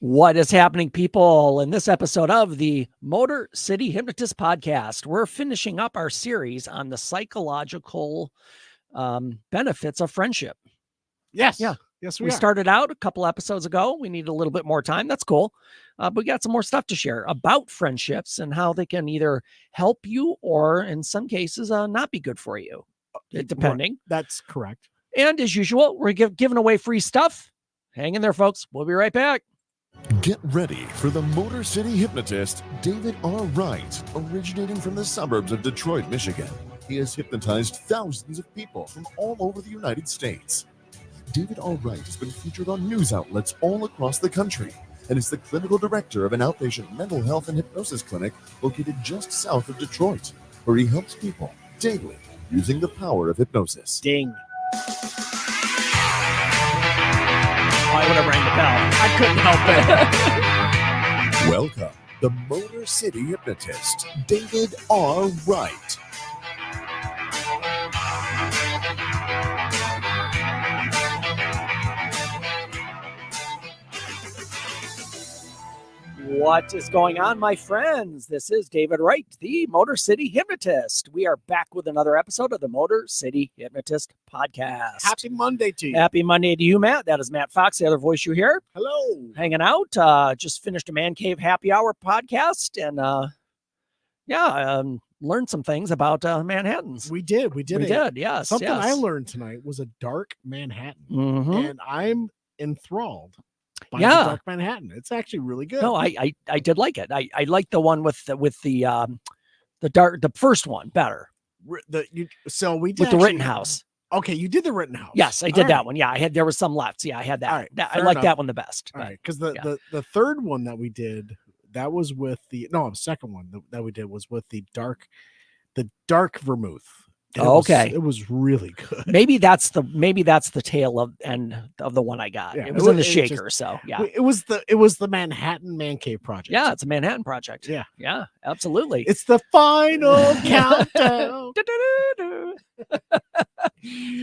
What is happening, people? In this episode of the Motor City Hypnotist podcast, we're finishing up our series on the psychological benefits of friendship. Yes. Yeah. Yes, We started out a couple episodes ago. We need a little bit more time. That's cool. But we got some more stuff to share about friendships and how they can either help you or, in some cases, not be good for you, depending. Right. That's correct. And as usual, we're giving away free stuff. Hang in there, folks. We'll be right back. Get ready for the Motor City Hypnotist, David R. Wright, originating from the suburbs of Detroit, Michigan. He has hypnotized thousands of people from all over the United States. David R. Wright has been featured on news outlets all across the country and is the clinical director of an outpatient mental health and hypnosis clinic located just south of Detroit, where he helps people daily using the power of hypnosis. Ding. I would have rang the bell. I couldn't help it. Welcome, the Motor City Hypnotist, David R. Wright. What is going on, my friends? This is David Wright, the Motor City Hypnotist. We are back with another episode of the Motor City Hypnotist podcast. Happy Monday to you. Happy Monday to you, Matt. That is Matt Fox, the other voice you hear. Hello. Hanging out. Just finished a Man Cave Happy Hour podcast and learned some things about Manhattans. We did, yes. Something yes. I learned tonight was a dark Manhattan, Mhm. and I'm enthralled by the Yeah. dark Manhattan. It's actually really good. No, I did like it. I liked the one with the first one better So we did with the Rittenhouse. Okay, you did the Rittenhouse. Yes, I did All that right. one. Yeah, there was some left. So yeah, I had that. All right, I fair like enough. that one the best. All but- right, because yeah. the third one that we did, that was with the second one that we did was with the dark vermouth. And Oh, okay. it was really good. Maybe that's the tail of the one I got. Yeah, it was in the just- shaker. So yeah. It was the Manhattan Man Cave project. Yeah, it's a Manhattan project. Yeah. Yeah, absolutely. It's the final countdown.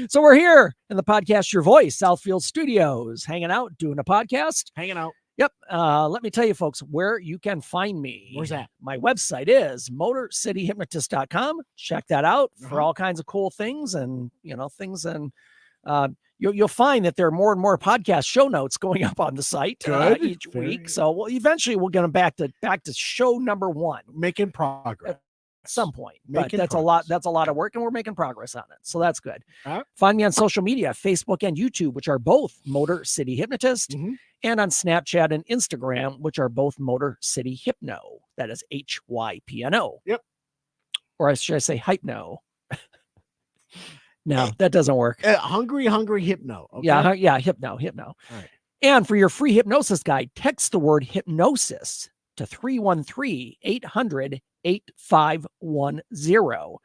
So we're here in the Podcast Your Voice, Southfield Studios, hanging out, doing a podcast. Hanging out. Yep. Let me tell you, folks, where you can find me. Where's that? My website is motorcityhypnotist.com. Check that out for all kinds of cool things and, things. And you'll find that there are more and more podcast show notes going up on the site Good. each Very week. good. So eventually we'll get them back to show number 1 Making progress. at some point. But Making that's progress. a lot of work, and we're making progress on it. So that's good. All right. Find me on social media, Facebook and YouTube, which are both Motor City Hypnotist, Mhm. and on Snapchat and Instagram, which are both Motor City Hypno. That is HYPNO. Yep. Or should I say Hypno? No, that doesn't work. Hungry Hypno. Okay? Yeah, Hypno. All right. And for your free hypnosis guide, text the word hypnosis to 313-800-8510.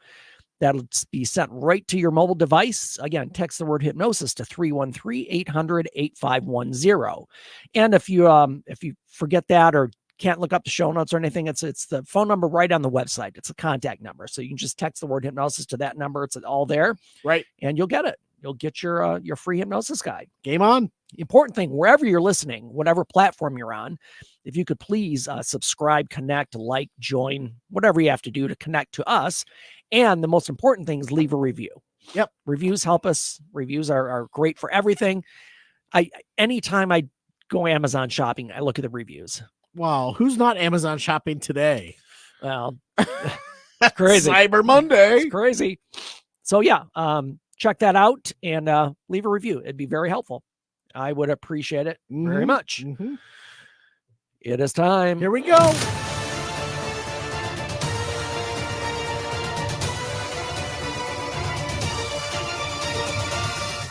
That'll be sent right to your mobile device. Again, text the word hypnosis to 313-800-8510. And if you forget that or can't look up the show notes or anything, it's the phone number right on the website. It's a contact number. So you can just text the word hypnosis to that number. It's all there. Right. And you'll get it. You'll get your free hypnosis guide. Game on. Important thing, wherever you're listening, whatever platform you're on, if you could please subscribe, connect, like, join, whatever you have to do to connect to us. And the most important thing is leave a review. Yep. Reviews help us. Reviews are great for everything. Anytime I go Amazon shopping, I look at the reviews. Wow. Who's not Amazon shopping today? Well, crazy. Cyber Monday. It's crazy. So yeah, check that out and leave a review. It'd be very helpful. I would appreciate it very Mhm. much. Mhm. It is time. Here we go.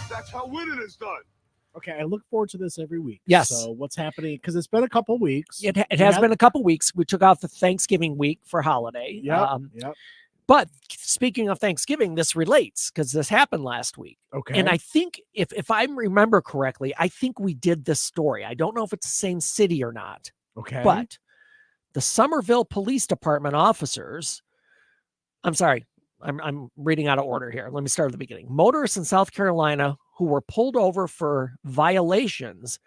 That's how winning is done. Okay, I look forward to this every week. Yes. So what's happening? Because it's been a couple weeks. It has been a couple weeks. We took out the Thanksgiving week for holiday. Yep. But speaking of Thanksgiving, this relates because this happened last week. Okay. And I think if I remember correctly, I think we did this story. I don't know if it's the same city or not, okay. but the Somerville Police Department officers, I'm sorry, I'm reading out of order here. Let me start at the beginning. Motorists in South Carolina who were pulled over for violations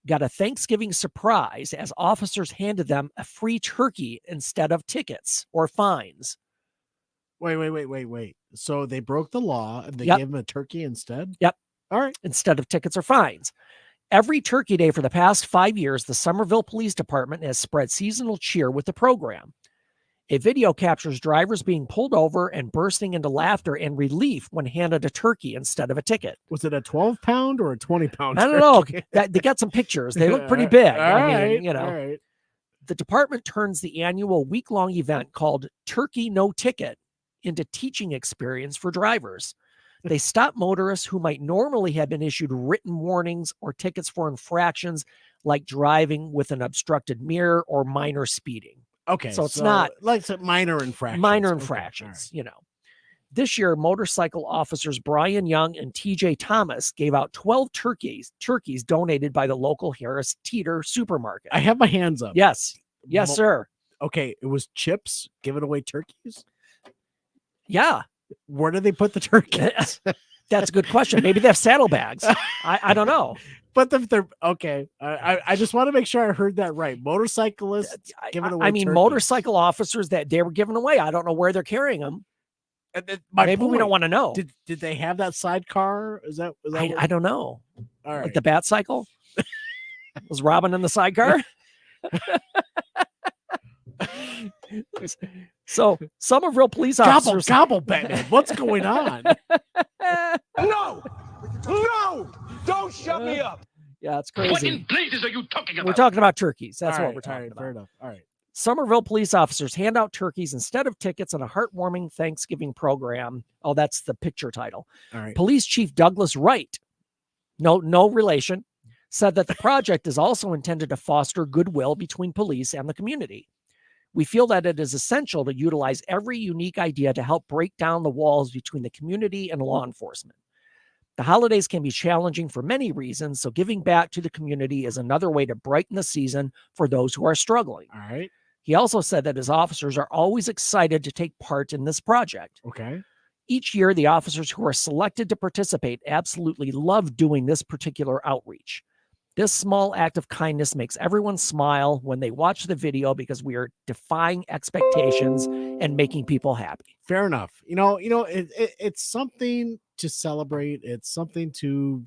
got a Thanksgiving surprise as officers handed them a free turkey instead of tickets or fines. Wait. So they broke the law and they Yep. gave him a turkey instead? Yep. All right. Instead of tickets or fines. Every Turkey Day for the past 5 years, the Somerville Police Department has spread seasonal cheer with the program. A video captures drivers being pulled over and bursting into laughter and relief when handed a turkey instead of a ticket. Was it a 12-pound or a 20-pound? I don't know. They got some pictures. They look pretty big. I mean, all right. The department turns the annual week-long event called Turkey No Ticket into teaching experience for drivers. They stop motorists who might normally have been issued written warnings or tickets for infractions like driving with an obstructed mirror or minor speeding. Okay. So it's not like some minor infractions. Minor Okay, infractions, all right. This year, motorcycle officers Brian Young and TJ Thomas gave out 12 turkeys donated by the local Harris Teeter supermarket. I have my hands up. Yes, sir. Okay. It was Chips giving away turkeys. Yeah. Where do they put the turkeys? That's a good question. Maybe they have saddlebags. I don't know. But they're okay. I just want to make sure I heard that right. Motorcyclists giving away. I mean, turkeys. motorcycle officers that they were giving away. I don't know where they're carrying them. And then Maybe we don't want to know. Did they have that sidecar? Is that I don't know. All right. Like the bat cycle? Was Robin in the sidecar? So Somerville police officers. Gobble, Batman. What's going on? No! Don't shut me up! Yeah, it's What crazy. in blazes are you talking about? We're talking about turkeys. That's All what right, we're talking about. Fair enough. All right. Somerville police officers hand out turkeys instead of tickets in a heartwarming Thanksgiving program. Oh, that's the picture title. All right. Police Chief Douglas Wright, no relation, said that the project is also intended to foster goodwill between police and the community. We feel that it is essential to utilize every unique idea to help break down the walls between the community and law enforcement. The holidays can be challenging for many reasons, so giving back to the community is another way to brighten the season for those who are struggling. All right. He also said that his officers are always excited to take part in this project. Okay. Each year, the officers who are selected to participate absolutely love doing this particular outreach. This small act of kindness makes everyone smile when they watch the video because we are defying expectations and making people happy. Fair enough. It's something to celebrate. It's something to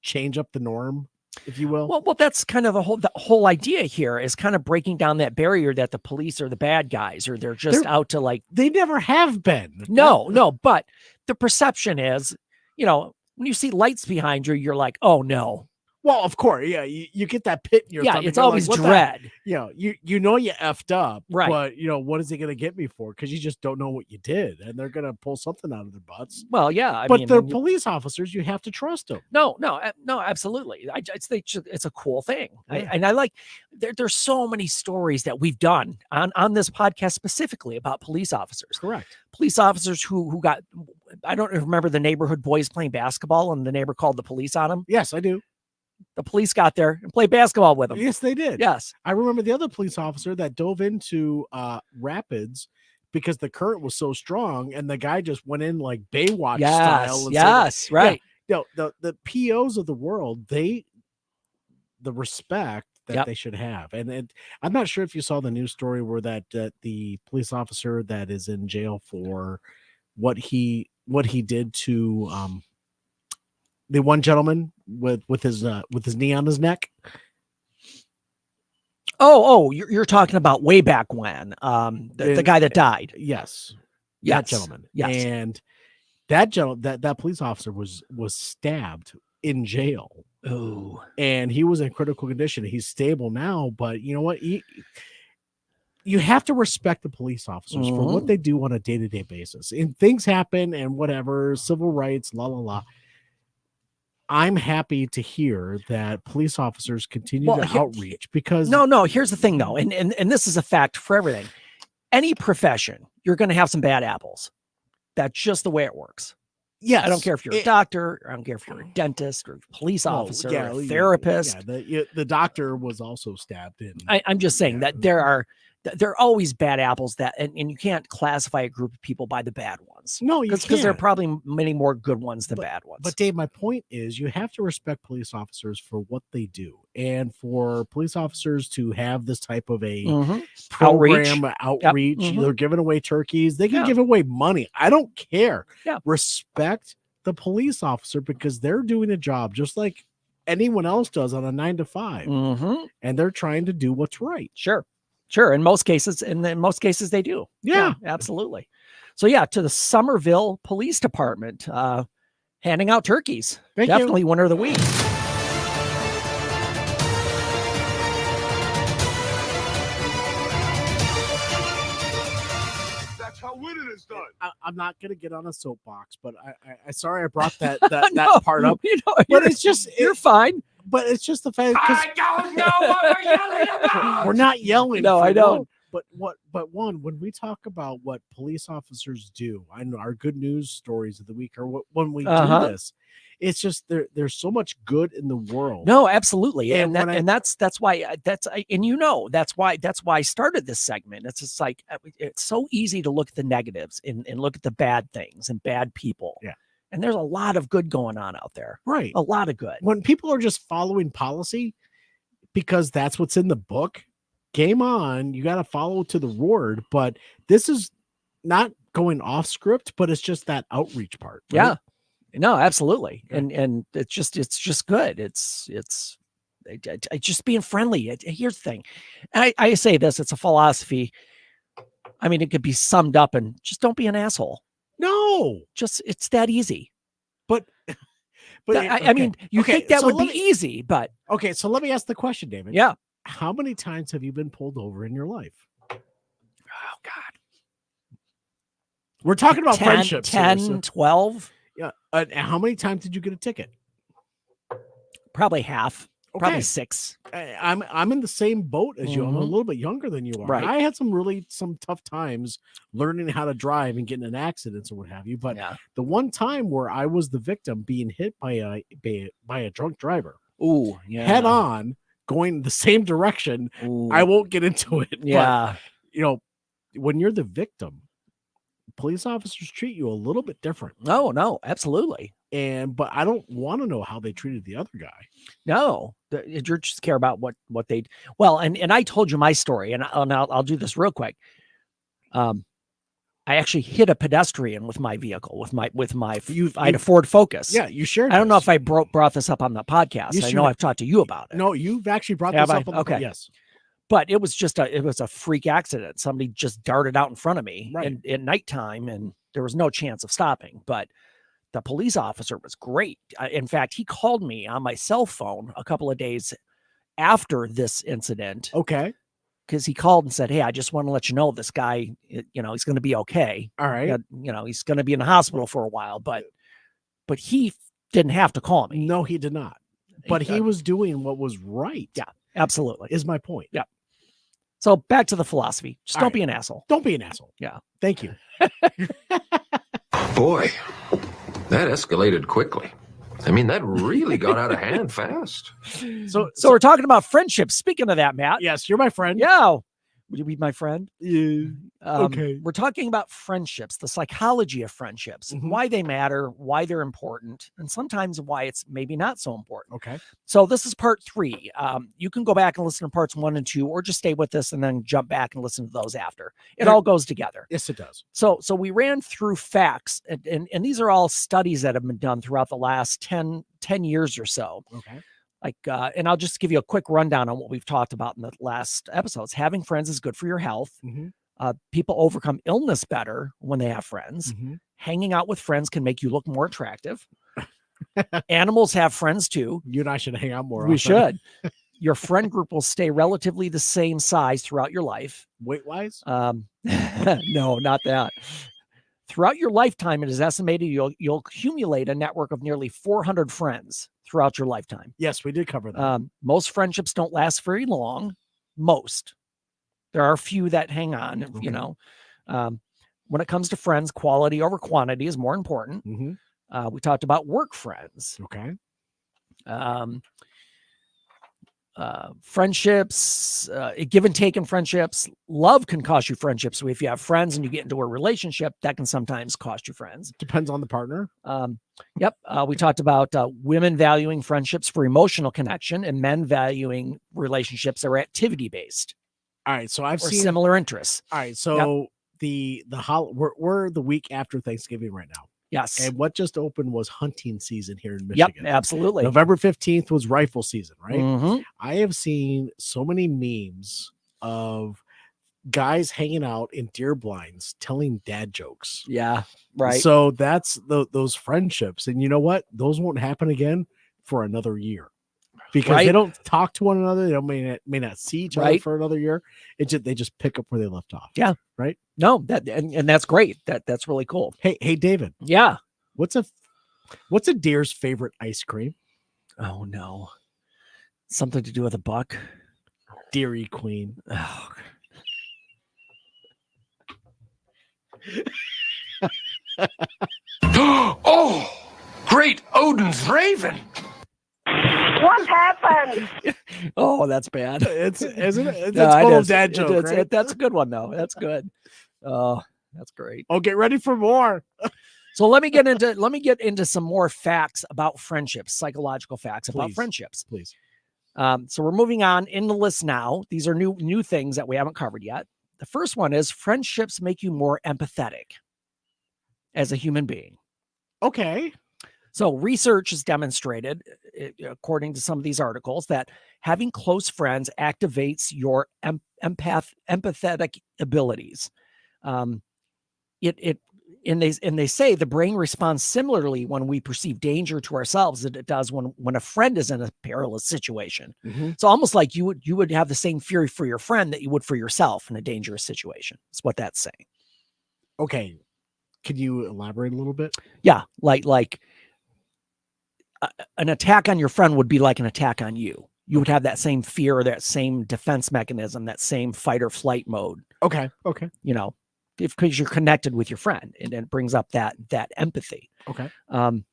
change up the norm, if you will. Well, that's kind of the whole idea here is kind of breaking down that barrier that the police are the bad guys or they're just out to like. They never have been. No, but the perception is, when you see lights behind you, you're like, oh no. Well, of course, yeah. You get that pit in your stomach. It's always like, dread. You you effed up, right? But what is he going to get me for? Because you just don't know what you did, and they're going to pull something out of their butts. Well, yeah, but the police officers, you have to trust them. No, absolutely. It's a cool thing, Yeah. I like. There's so many stories that we've done on this podcast specifically about police officers. Correct. Police officers who got. I don't remember the neighborhood boys playing basketball, and the neighbor called the police on them. Yes, I do. The police got there and played basketball with them. Yes, they did. Yes. I remember the other police officer that dove into rapids because the current was so strong and the guy just went in like Baywatch style. Yes, right. Yeah, the POs of the world, the respect that they should have. And I'm not sure if you saw the news story where that the police officer that is in jail for what he did to the one gentleman with his knee on his neck. Oh, you're talking about way back when, the guy that died. Yes. Yes. That gentleman. Yes. And that police officer was stabbed in jail. Oh, and he was in critical condition. He's stable now, but you know what? You have to respect the police officers for what they do on a day-to-day basis. And things happen and whatever, civil rights, la la la. I'm happy to hear that police officers continue to outreach because no, here's the thing though. And this is a fact for everything. Any profession, you're going to have some bad apples. That's just the way it works. Yes. I don't care if you're a doctor, or I don't care if you're a dentist or a police officer or a therapist. Yeah, the doctor was also stabbed in. I'm just saying that there are there are always bad apples and you can't classify a group of people by the bad ones. No, you because there are can't. probably many more good ones than bad ones. But Dave, my point is you have to respect police officers for what they do, and for police officers to have this type of a program outreach. Yep. They're giving away turkeys. They can Yeah. give away money. I don't care. Yeah. Respect the police officer because they're doing a job just like anyone else does on a 9 to 5, and they're trying to do what's right. Sure. In most cases, they do. Yeah, absolutely. So yeah, to the Somerville Police Department, handing out turkeys. Thank Definitely you. winner of the week. That's how winning is done. I'm not gonna get on a soapbox, but I sorry I brought that No, that part up. But it's just you're fine. But it's just the fact I don't know what we're yelling about. we're not yelling. No, for I don't. But when we talk about what police officers do, I know our good news stories of the week, or when we do this, it's just there's so much good in the world. No, absolutely, and that's why that's why I started this segment. It's just like it's so easy to look at the negatives and look at the bad things and bad people. Yeah. And there's a lot of good going on out there. Right. A lot of good. When people are just following policy because that's what's in the book, game on. You got to follow to the word. But this is not going off script, but it's just that outreach part. Right? Yeah. No, absolutely. And it's just good. It's just being friendly. Here's the thing. I say this, it's a philosophy. I mean, it could be summed up and just don't be an asshole. No, it's that easy. But I mean, you think that would be easy, but okay. So let me ask the question, David. Yeah. How many times have you been pulled over in your life? Oh God. We're talking about friendships. 10, 12. Yeah. How many times did you get a ticket? Probably half. Okay. Probably 6. I'm in the same boat as you. I'm a little bit younger than you are. Right. I had some tough times learning how to drive and getting in accidents or what have you. But the one time where I was the victim being hit by a drunk driver, head on, going the same direction. I won't get into it. Yeah. But, when you're the victim, police officers treat you a little bit different. No, absolutely. But I don't want to know how they treated the other guy. No, you just care about what they. Well, and I told you my story, and I'll do this real quick. I actually hit a pedestrian with my vehicle, I had a Ford Focus. Yeah, you shared. I don't know if I brought this up on the podcast. I know I've talked to you about it. No, you've actually brought this up. Okay. Yes. But it was a freak accident. Somebody just darted out in front of me at nighttime, and there was no chance of stopping. But the police officer was great. In fact, he called me on my cell phone a couple of days after this incident. Okay. Because he called and said, "Hey, I just want to let you know this guy, he's going to be okay. All right. He's going to be in the hospital for a while, but he didn't have to call me. No, he did not. But he was doing what was right. Yeah, absolutely. Is my point. Yeah. So back to the philosophy. Just don't be an asshole. Don't be an asshole. Yeah. Thank you. Boy, that escalated quickly. I mean, that really got out of hand fast. So we're talking about friendship. Speaking of that, Matt. Yes, you're my friend. Yeah. Would you be my friend? Yeah. Okay. We're talking about friendships, the psychology of friendships, why they matter, why they're important, and sometimes why it's maybe not so important. Okay. So this is part 3. You can go back and listen to parts 1 and 2, or just stay with us and then jump back and listen to those after. It all goes together. Yes, it does. So we ran through facts, and these are all studies that have been done throughout the last 10 years or so. Okay. And I'll just give you a quick rundown on what we've talked about in the last episodes. Having friends is good for your health. People overcome illness better when they have friends. Hanging out with friends can make you look more attractive. Animals have friends too. You and I should hang out more often. We should. Your friend group will stay relatively the same size throughout your life. Weight-wise? No, not that. Throughout your lifetime, it is estimated you'll accumulate a network of nearly 400 friends throughout your lifetime. Yes, we did cover that. Most friendships don't last very long. Most. There are a few that hang on, when it comes to friends, quality over quantity is more important. We talked about work friends. Okay. friendships, give and take in friendships. Love can cost you friendships. So if you have friends and you get into a relationship, that can sometimes cost you friends. Depends on the partner. Yep. We talked about women valuing friendships for emotional connection and men valuing relationships that are activity based. All right. So I've or seen similar interests. All right. So we're the week after Thanksgiving right now. Yes. And what just opened was hunting season here in Michigan. Yep, absolutely. November 15th was rifle season, right? Mm-hmm. I have seen so many memes of guys hanging out in deer blinds telling dad jokes. Yeah, right. So that's those friendships. And you know what? Those won't happen again for another year. Because they don't talk to one another. They may not see each other for another year. They just pick up where they left off. Yeah. Right. No, and that's great. That's really cool. Hey, David. Yeah. What's a deer's favorite ice cream? Oh no. Something to do with a buck. Dairy Queen. Oh. Oh, great Odin's raven. What happened? Oh, that's bad. Isn't it? It's No, full it of is. dad joke, right? That's a good one though. That's good. Oh, that's great. Oh, get ready for more. So let me get into some more facts about friendships, psychological facts about friendships. Please. So we're moving on in the list now. These are new things that we haven't covered yet. The first one is friendships make you more empathetic as a human being. Okay. So research has demonstrated, according to some of these articles, that having close friends activates your empathetic abilities. And they say the brain responds similarly when we perceive danger to ourselves as it does when a friend is in a perilous situation. Mm-hmm. So almost like you would have the same fear for your friend that you would for yourself in a dangerous situation. That's what that's saying. Okay. Could you elaborate a little bit? Yeah, like an attack on your friend would be like an attack on you. You would have that same fear, that same defense mechanism, that same fight or flight mode. Okay. Because you're connected with your friend, and it brings up that empathy. Okay. And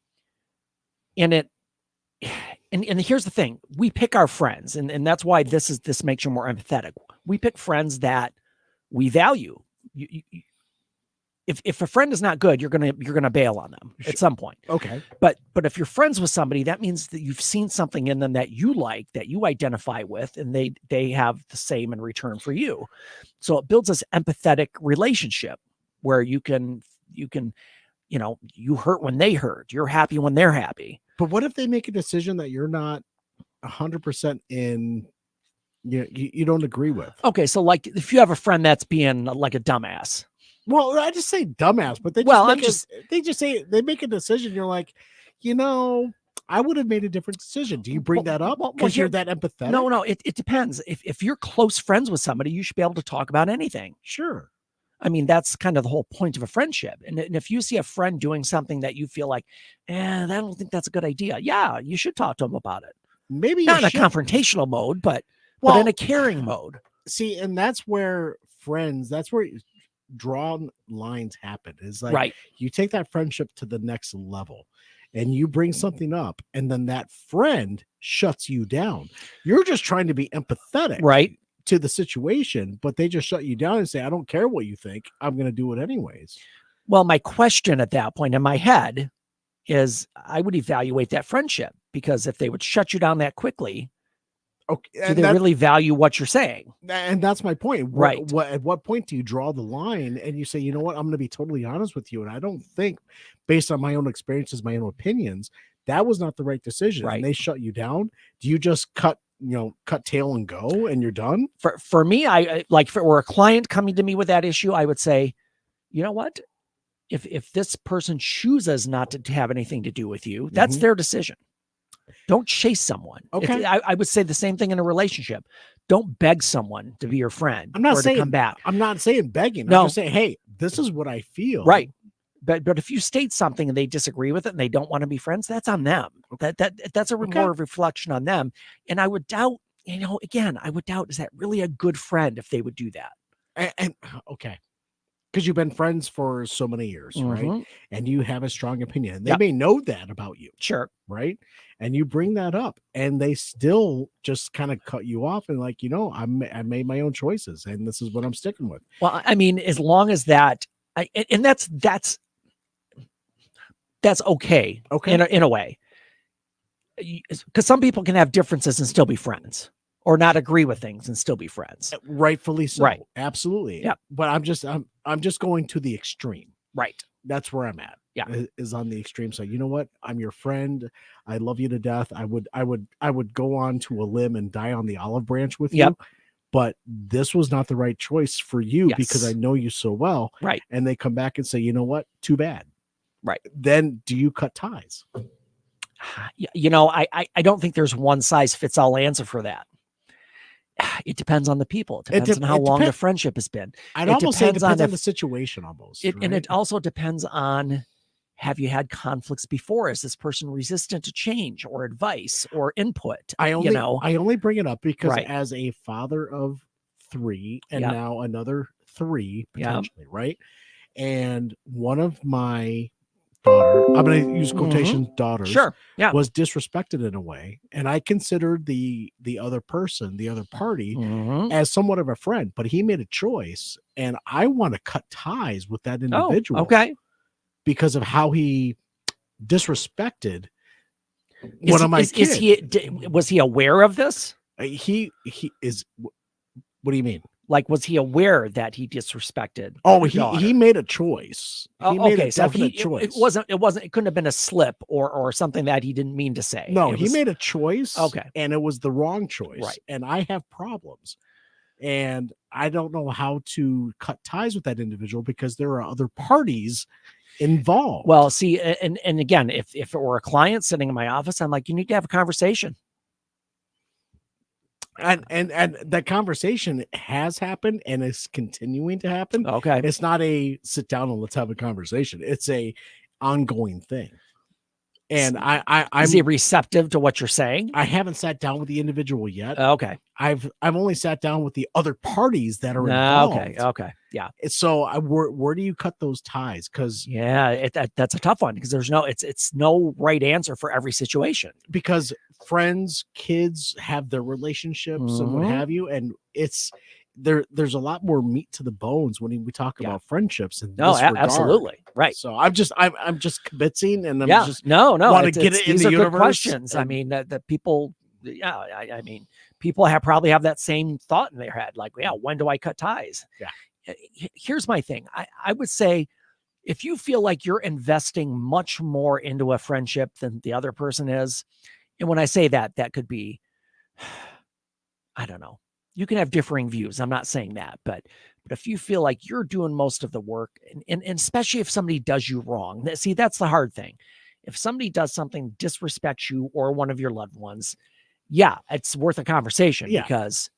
here's the thing: we pick our friends, and that's why this makes you more empathetic. We pick friends that we value. If a friend is not good, you're gonna bail on them at some point. Okay. But if you're friends with somebody, that means that you've seen something in them that you like, that you identify with, and they have the same in return for you. So it builds this empathetic relationship where you hurt when they hurt, you're happy when they're happy. But what if they make a decision that you're not 100% in? You don't agree with? Okay, so like if you have a friend that's being like a dumbass. Well, I just say dumbass, but they make a decision. You're like, I would have made a different decision. Do you bring that up because you're that empathetic? No, it depends. If you're close friends with somebody, you should be able to talk about anything. Sure. I mean, that's kind of the whole point of a friendship. And if you see a friend doing something that you feel like, I don't think that's a good idea. Yeah, you should talk to them about it. Maybe not in a confrontational mode, but in a caring mode. See, and that's where drawn lines happen. Is like you take that friendship to the next level and you bring something up, and then that friend shuts you down. You're just trying to be empathetic to the situation, but they just shut you down and say, I don't care what you think, I'm going to do it anyways. Well, my question at that point in my head is I would evaluate that friendship, because if they would shut you down that quickly, do they really value what you're saying? And that's my point. Right. At what point do you draw the line and you say, you know what, I'm going to be totally honest with you. And I don't think, based on my own experiences, my own opinions, that was not the right decision. Right. And they shut you down. Do you just cut tail and go and you're done? For me, I like, if it were a client coming to me with that issue, I would say, you know what? If this person chooses not to have anything to do with you, that's their decision. Don't chase someone. Okay. I would say the same thing in a relationship. Don't beg someone to be your friend. I'm not saying to come back. I'm not saying begging. No. I'm just saying, hey, this is what I feel. Right. But if you state something and they disagree with it and they don't want to be friends, that's on them. That's a more reflection on them. And I would doubt, I would doubt, is that really a good friend if they would do that? And okay. because you've been friends for so many years, right? Mhm. And you have a strong opinion. They Yep. may know that about you, Sure. right? And you bring that up, and they still just kind of cut you off and like, I made my own choices, and this is what I'm sticking with. Well, I mean, as long as that, and that's okay. Okay. In a way, because some people can have differences and still be friends, or not agree with things and still be friends. Rightfully so. Right. Absolutely. Yep. But I'm just going to the extreme. Right. That's where I'm at. Yeah. Is on the extreme side. You know what? I'm your friend. I love you to death. I would go on to a limb and die on the olive branch with Yep. you. But this was not the right choice for you because I know you so well. Right. And they come back and say, you know what? Too bad. Right. Then do you cut ties? I don't think there's one size fits all answer for that. It depends on the people. It depends on how long the friendship has been. I'd almost say it depends on the if, situation almost. and it also depends on, have you had conflicts before? Is this person resistant to change or advice or input? I only bring it up because Right. as a father of 3 and Yep. now another 3 Yep. potentially, right? And one of my daughter, I'm going to use quotation daughters, Sure. Yeah. was disrespected in a way, and I considered the other person, the other party, Mhm. as somewhat of a friend, but he made a choice, and I want to cut ties with that individual. Okay. Because of how he disrespected one of my kids. Was he aware of this? He is. What do you mean? Like, was he aware that he disrespected? Oh, your daughter? he made a choice. He made a so definite choice. It couldn't have been a slip or something that he didn't mean to say. No, he made a choice. Okay. And it was the wrong choice. Right. And I have problems. And I don't know how to cut ties with that individual because there are other parties involved. Well, see, and again, if it were a client sitting in my office, I'm like, you need to have a conversation. And that conversation has happened and is continuing to happen. Okay. It's not a sit down and let's have a conversation. It's a ongoing thing. And Is he receptive to what you're saying? I haven't sat down with the individual yet. Okay. I've only sat down with the other parties that are involved. Okay. Yeah. So where do you cut those ties? Because that's a tough one because it's no right answer for every situation. Because friends, kids have their relationships and what have you, and it's there's a lot more meat to the bones when we talk about friendships. And absolutely right. So I'm just kibitzing, and I'm just want to get it in these the are universe. Good questions. I mean that people. Yeah, I mean, people probably have that same thought in their head, like, yeah, when do I cut ties? Yeah. Here's my thing. I would say, if you feel like you're investing much more into a friendship than the other person is, and when I say that, that could be, I don't know. You can have differing views. I'm not saying that, but if you feel like you're doing most of the work, and especially if somebody does you wrong, see, that's the hard thing. If somebody does something, disrespects you or one of your loved ones, yeah, it's worth a conversation because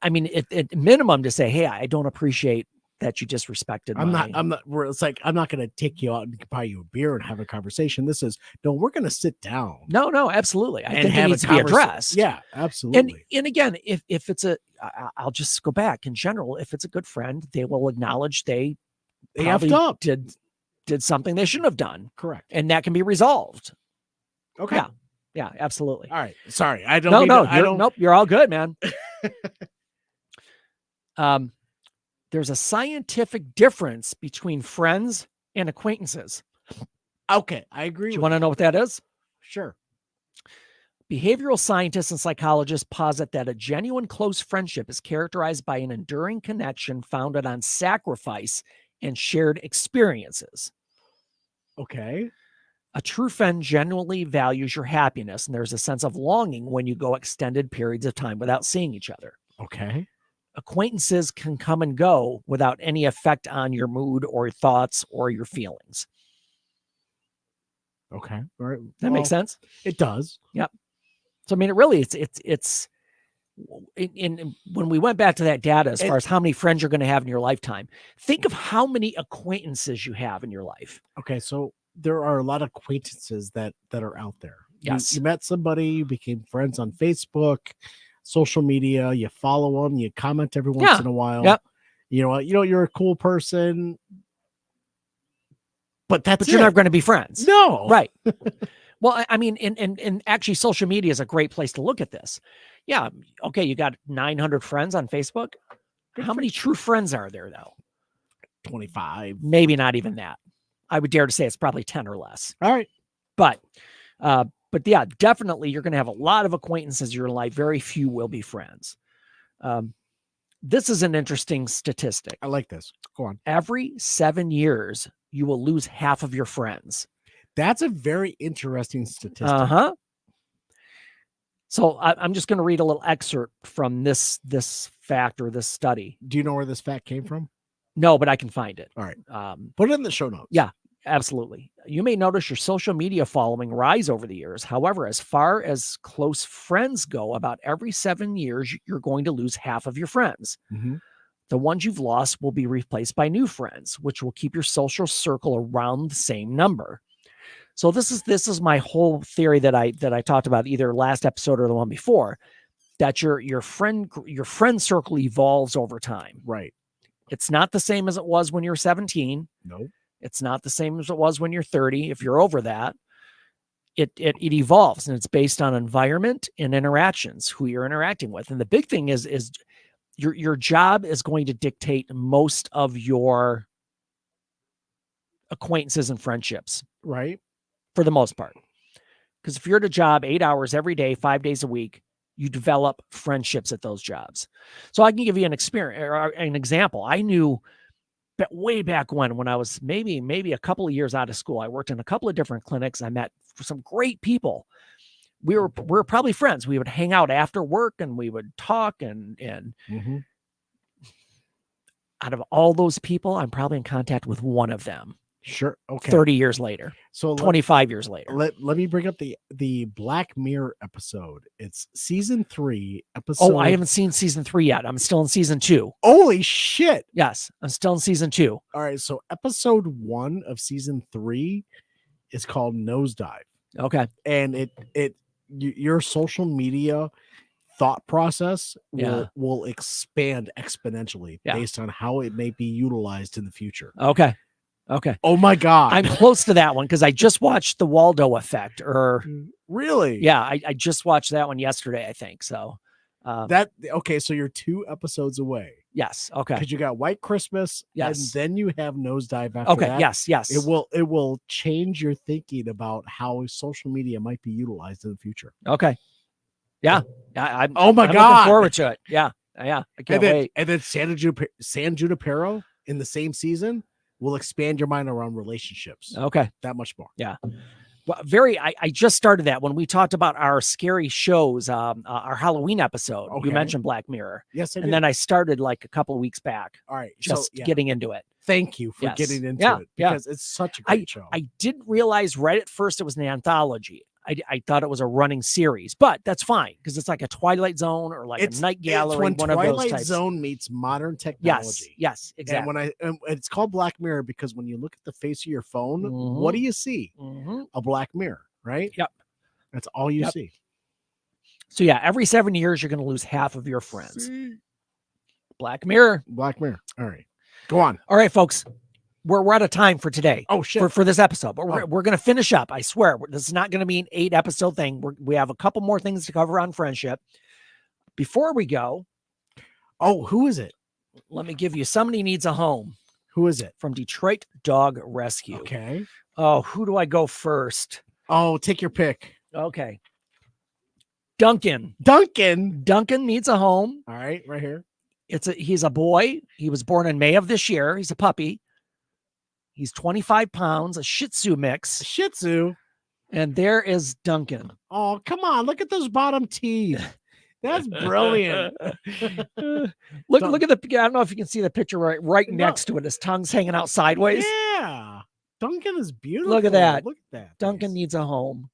I mean, at minimum to say, hey, I don't appreciate that you disrespected. I'm not, it's like, I'm not going to take you out and buy you a beer and have a conversation. This is, no, we're going to sit down. No, absolutely. I think it needs to be addressed. Yeah, absolutely. And again, if it's I'll just go back in general. If it's a good friend, they will acknowledge they effed up, did something they shouldn't have done. Correct. And that can be resolved. Okay. Yeah, absolutely. All right. Sorry. I don't nope. You're all good, man. There's a scientific difference between friends and acquaintances. Okay. I agree. Do you want to know what that is? Sure. Behavioral scientists and psychologists posit that a genuine close friendship is characterized by an enduring connection founded on sacrifice and shared experiences. Okay. A true friend genuinely values your happiness, and there's a sense of longing when you go extended periods of time without seeing each other. Okay. Acquaintances can come and go without any effect on your mood or your thoughts or your feelings. Okay. All right. That makes sense? It does. Yep. So, I mean, it really, it's when we went back to that data, as far as how many friends you're going to have in your lifetime, think of how many acquaintances you have in your life. Okay. So there are a lot of acquaintances that are out there. Yes. You met somebody, you became friends on Facebook, social media, you follow them, you comment every once in a while. Yep. You know what? You know, you're a cool person, but that's But you're it. not going to be friends. No. Right. Well, I mean, and actually social media is a great place to look at this. Yeah. Okay. You got 900 friends on Facebook. How many true friends are there though? 25. Maybe not even that. I would dare to say it's probably 10 or less. All right. But yeah, definitely you're going to have a lot of acquaintances in your life. Very few will be friends. This is an interesting statistic. I like this. Go on. Every 7 years, you will lose half of your friends. That's a very interesting statistic. Uh-huh. So I'm just going to read a little excerpt from this fact or this study. Do you know where this fact came from? No, but I can find it. All right. Put it in the show notes. Yeah, absolutely. You may notice your social media following rise over the years. However, as far as close friends go, about every 7 years, you're going to lose half of your friends. Mm-hmm. The ones you've lost will be replaced by new friends, which will keep your social circle around the same number. So this is my whole theory that I talked about either last episode or the one before, that your friend circle evolves over time. Right. It's not the same as it was when you're 17. No. It's not the same as it was when you're 30. If you're over that, it evolves, and it's based on environment and interactions, who you're interacting with. And the big thing is your job is going to dictate most of your acquaintances and friendships. Right. For the most part. Because if you're at a job 8 hours every day, 5 days a week, you develop friendships at those jobs. So I can give you an experience or an example. I knew way back when I was maybe a couple of years out of school, I worked in a couple of different clinics. I met some great people. We were probably friends. We would hang out after work and we would talk and Mm-hmm. Out of all those people, I'm probably in contact with one of them. Sure. Okay. 30 years later. So 25 years later. Let me bring up the Black Mirror episode. It's season 3, episode. Oh, I haven't seen season 3 yet. I'm still in season 2. Holy shit. Yes, I'm still in season 2. All right. So episode 1 of season 3 is called Nosedive. Okay. And your social media thought process will expand exponentially based on how it may be utilized in the future. Okay. Oh my God. I'm close to that one because I just watched The Waldo Effect. Really? Yeah, I just watched that one yesterday, I think. So so you're 2 episodes away. Yes. Okay. Because you got White Christmas, yes, and then you have Nosedive after okay, that. Yes. It will change your thinking about how social media might be utilized in the future. Okay. Yeah. I'm God. looking forward to it. Yeah. I can't wait. And then San Junipero in the same season will expand your mind around relationships. Okay. That much more. Yeah. Well, I just started that when we talked about our scary shows, our Halloween episode. Okay. You mentioned Black Mirror. Yes, I did. And then I started like a couple of weeks back. All right. Just getting into it. Thank you for getting into it because it's such a great show. I didn't realize right at first it was an anthology. I thought it was a running series, but that's fine because it's like a Twilight Zone or like a Night Gallery. It's when one Twilight of those types. Zone meets modern technology. Yes, exactly. And it's called Black Mirror because when you look at the face of your phone, what do you see? A black mirror, right? Yep. That's all you see. So yeah, every 7 years you're going to lose half of your friends. Black Mirror. Black Mirror. All right, go on. All right, folks. We're out of time for today. Oh shit! For this episode, but we're going to finish up. I swear, this is not going to be an 8-episode thing. We have a couple more things to cover on friendship. Before we go, who is it? Let me give you Somebody Needs a Home. Who is it? From Detroit Dog Rescue. Okay. Oh, who do I go first? Oh, take your pick. Okay. Duncan needs a home. All right, right here. He's a boy. He was born in May of this year. He's a puppy. He's 25 pounds, a Shih Tzu mix. Shih Tzu. And there is Duncan. Oh, come on. Look at those bottom teeth. That's brilliant. Look at the, I don't know if you can see the picture right next to it. His tongue's hanging out sideways. Yeah. Duncan is beautiful. Look at that. Look at that. Duncan needs a home.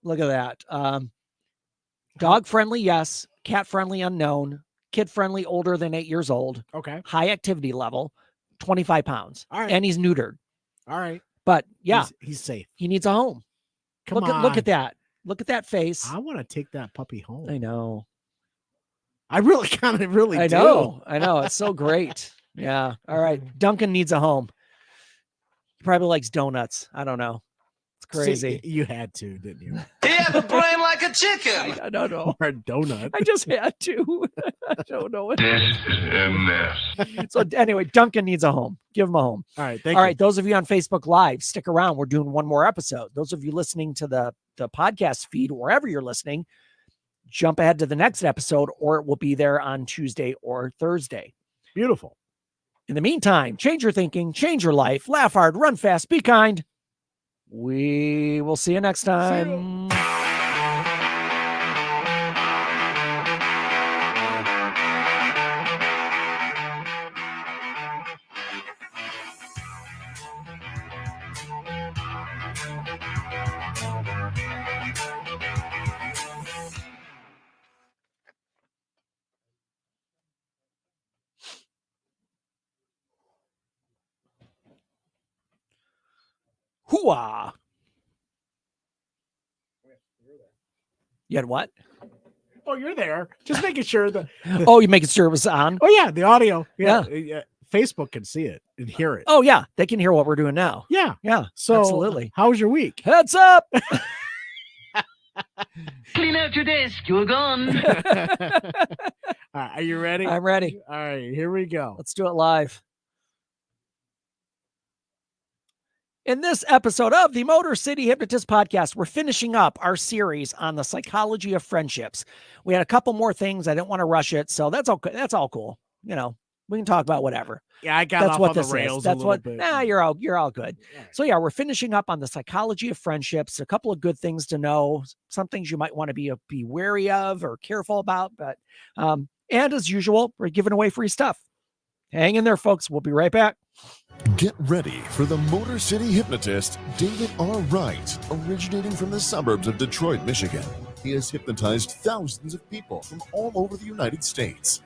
Look at that. Dog friendly, yes. Cat friendly, unknown. Kid friendly, older than 8 years old. Okay. High activity level, 25 pounds. All right. And he's neutered. All right. But yeah, he's safe. He needs a home. Look at that. Look at that face. I want to take that puppy home. I know. I really kind of really I do. know. It's so great. Yeah. All right. Duncan needs a home. He probably likes donuts. I don't know. It's crazy. See, you had to, didn't you? He had a brain like a chicken. I don't know. Or a donut. I just had to. I don't know. This is a mess. So anyway, Duncan needs a home. Give him a home. All right. Thank All you. right. Those of you on Facebook Live, stick around. We're doing one more episode. Those of you listening to the podcast feed, wherever you're listening, jump ahead to the next episode, or it will be there on Tuesday or Thursday. Beautiful. In the meantime, change your thinking, change your life, laugh hard, run fast, be kind. We will see you next time. Hooah. You had what? Oh, you're there. Just making sure that. Oh, you making sure it was on? Oh yeah, the audio. Yeah. Facebook can see it and hear it. Oh, yeah. They can hear what we're doing now. Yeah. Yeah. So absolutely. How was your week? Heads up. Clean out your desk. You're gone. All right, are you ready? I'm ready. All right, here we go. Let's do it live. In this episode of the Motor City Hypnotist podcast, we're finishing up our series on the psychology of friendships. We had a couple more things. I didn't want to rush it, so that's okay. That's all cool. You know, we can talk about whatever. Yeah, I got That's off what on the this rails is. a That's little what. bit. Nah, you're all good. All right. So yeah, we're finishing up on the psychology of friendships. A couple of good things to know. Some things you might want to be wary of or careful about. But and as usual, we're giving away free stuff. Hang in there, folks. We'll be right back. Get ready for the Motor City Hypnotist, David R. Wright, originating from the suburbs of Detroit, Michigan. He has hypnotized thousands of people from all over the United States.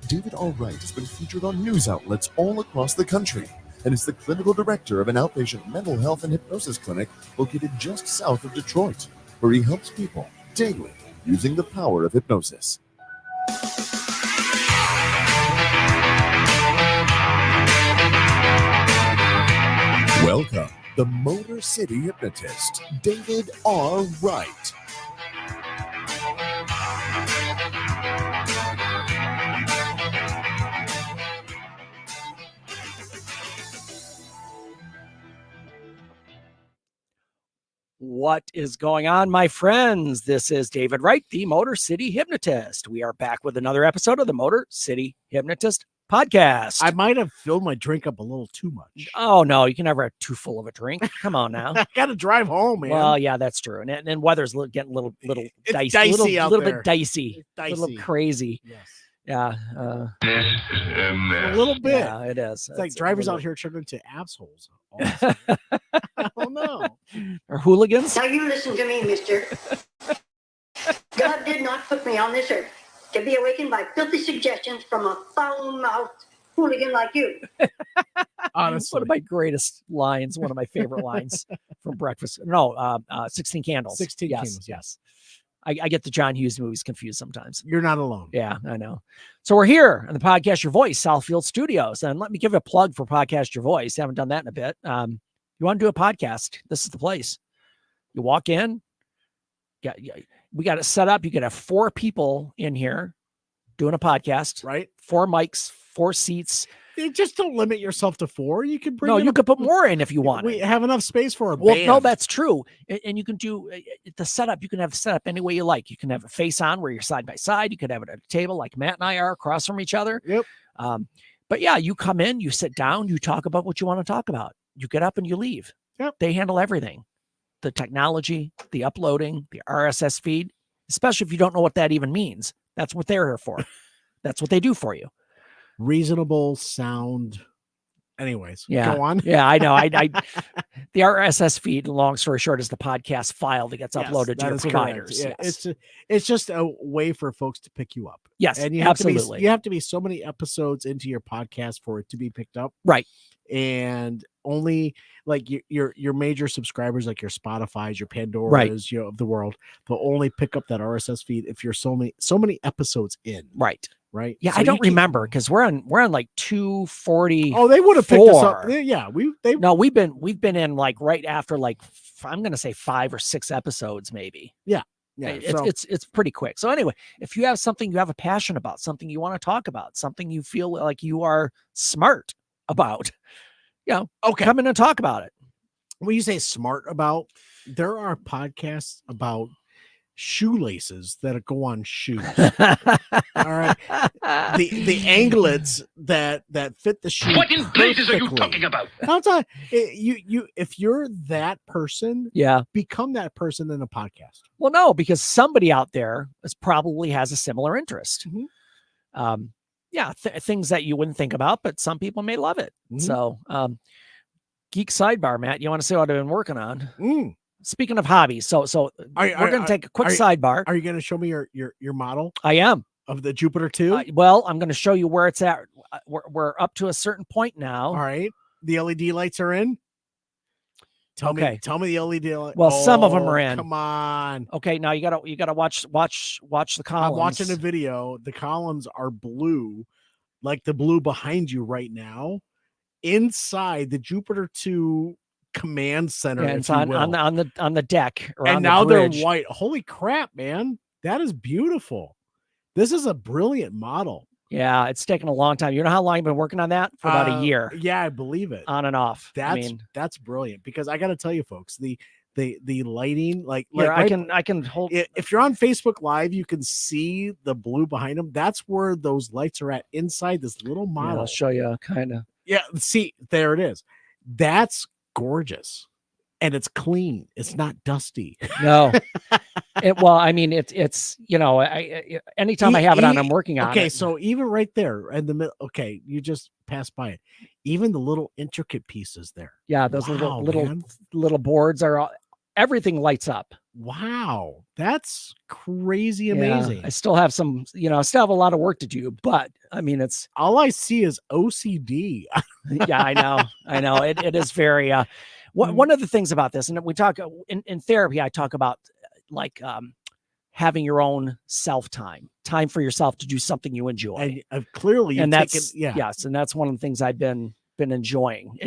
David R. Wright has been featured on news outlets all across the country and is the clinical director of an outpatient mental health and hypnosis clinic located just south of Detroit, where he helps people daily using the power of hypnosis. Welcome, the Motor City Hypnotist, David R. Wright. What is going on, my friends? This is David Wright, the Motor City Hypnotist. We are back with another episode of the Motor City Hypnotist podcast. I might have filled my drink up a little too much. Oh, no, you can never have too full of a drink. Come on now. I got to drive home, man. Well, yeah, that's true. And weather's getting a little It's dicey, dicey out little there. bit dicey, a Dicey. little crazy. Yes. Yeah. This is a A mess. little bit. Yeah, it is. It's like It's a drivers little- out here turning into assholes. all of a sudden. I don't know. Or hooligans. Now you listen to me, mister. God did not put me on this earth to be awakened by filthy suggestions from a foul-mouthed hooligan like you. Honestly. One of my greatest lines, one of my favorite lines from Breakfast. No, 16 Candles. 16 yes, Candles, yes. I get the John Hughes movies confused sometimes. You're not alone. Yeah, I know. So we're here on the Podcast Your Voice, Southfield Studios. And let me give a plug for Podcast Your Voice. Haven't done that in a bit. You want to do a podcast? This is the place. You walk in. We got it set up. You could have 4 people in here doing a podcast. Right? 4 mics, 4 seats. You just don't limit yourself to 4. You can bring No, in you a- could put more in if you want. We have enough space for a Well, band. no, that's true. And you can do the setup. You can have the setup any way you like. You can have a face on where you're side by side. You could have it at a table like Matt and I are across from each other. Yep. But yeah, you come in, you sit down, you talk about what you want to talk about. You get up and you leave. Yep. They handle everything. The technology, the uploading, the RSS feed, especially if you don't know what that even means. That's what they're here for. That's what they do for you. Reasonable sound. Anyways, Yeah. go on. Yeah, I know. I the RSS feed, long story short, is the podcast file that gets Yes, uploaded to that your is correct. providers. Yeah, Yes. it's just a way for folks to pick you up. Yes, And you have absolutely. you have to be so many episodes into your podcast for it to be picked up. Right. and only like your major subscribers, like your Spotify's, your Pandora's, of the world, they'll only pick up that RSS feed if you're so many episodes in. Right. Yeah, so I don't remember because we're on like 240. Oh, they would have picked us up. Yeah, we've been in like right after like I'm gonna say 5 or 6 episodes maybe. Yeah. It's pretty quick. So anyway, if you have something you have a passion about, something you want to talk about, something you feel like you are smart about, come in and talk about it. When you say smart about, there are podcasts about shoelaces that go on shoes. All right, the anglets that fit the shoe. What in blazes are you perfectly. talking about? I'm talking, you if you're that person, become that person in a podcast. Well, no, because somebody out there probably has a similar interest. Things that you wouldn't think about, but some people may love it. So, geek sidebar, Matt, you want to see what I've been working on? Speaking of hobbies, so we're going to take a quick sidebar. Are you going to show me your model? I am. Of the Jupiter 2? Well, I'm going to show you where it's at. We're up to a certain point now. All right. The LED lights are in. Tell me the LED lights. Well, some of them are in. Come on. Okay, now you gotta watch the columns. I'm watching a video. The columns are blue, like the blue behind you right now. Inside the Jupiter 2 command center, it's on the deck, or and on now the bridge. They're white. Holy crap, man! That is beautiful. This is a brilliant model. Yeah, it's taken a long time. You know how long I've been working on that? For about a year. Yeah, I believe it. On and off. That's brilliant, because I got to tell you, folks, the lighting, I can hold. If you're on Facebook Live, you can see the blue behind them. That's where those lights are at inside this little model. Yeah, I'll show you kind of. Yeah, see, there it is. That's gorgeous, and it's clean. It's not dusty. No. It's anytime I have it on, I'm working on it. Okay, so even right there in the middle, okay, you just pass by it. Even the little intricate pieces there. Yeah, those little boards are everything lights up. Wow, that's crazy amazing. I still have some, I still have a lot of work to do, but I mean, it's all I see is OCD. Yeah, I know. It is very one of the things about this, and we talk in therapy, I talk about having your own time for yourself to do something you enjoy. And clearly, and that's yes, and that's one of the things I've been enjoying.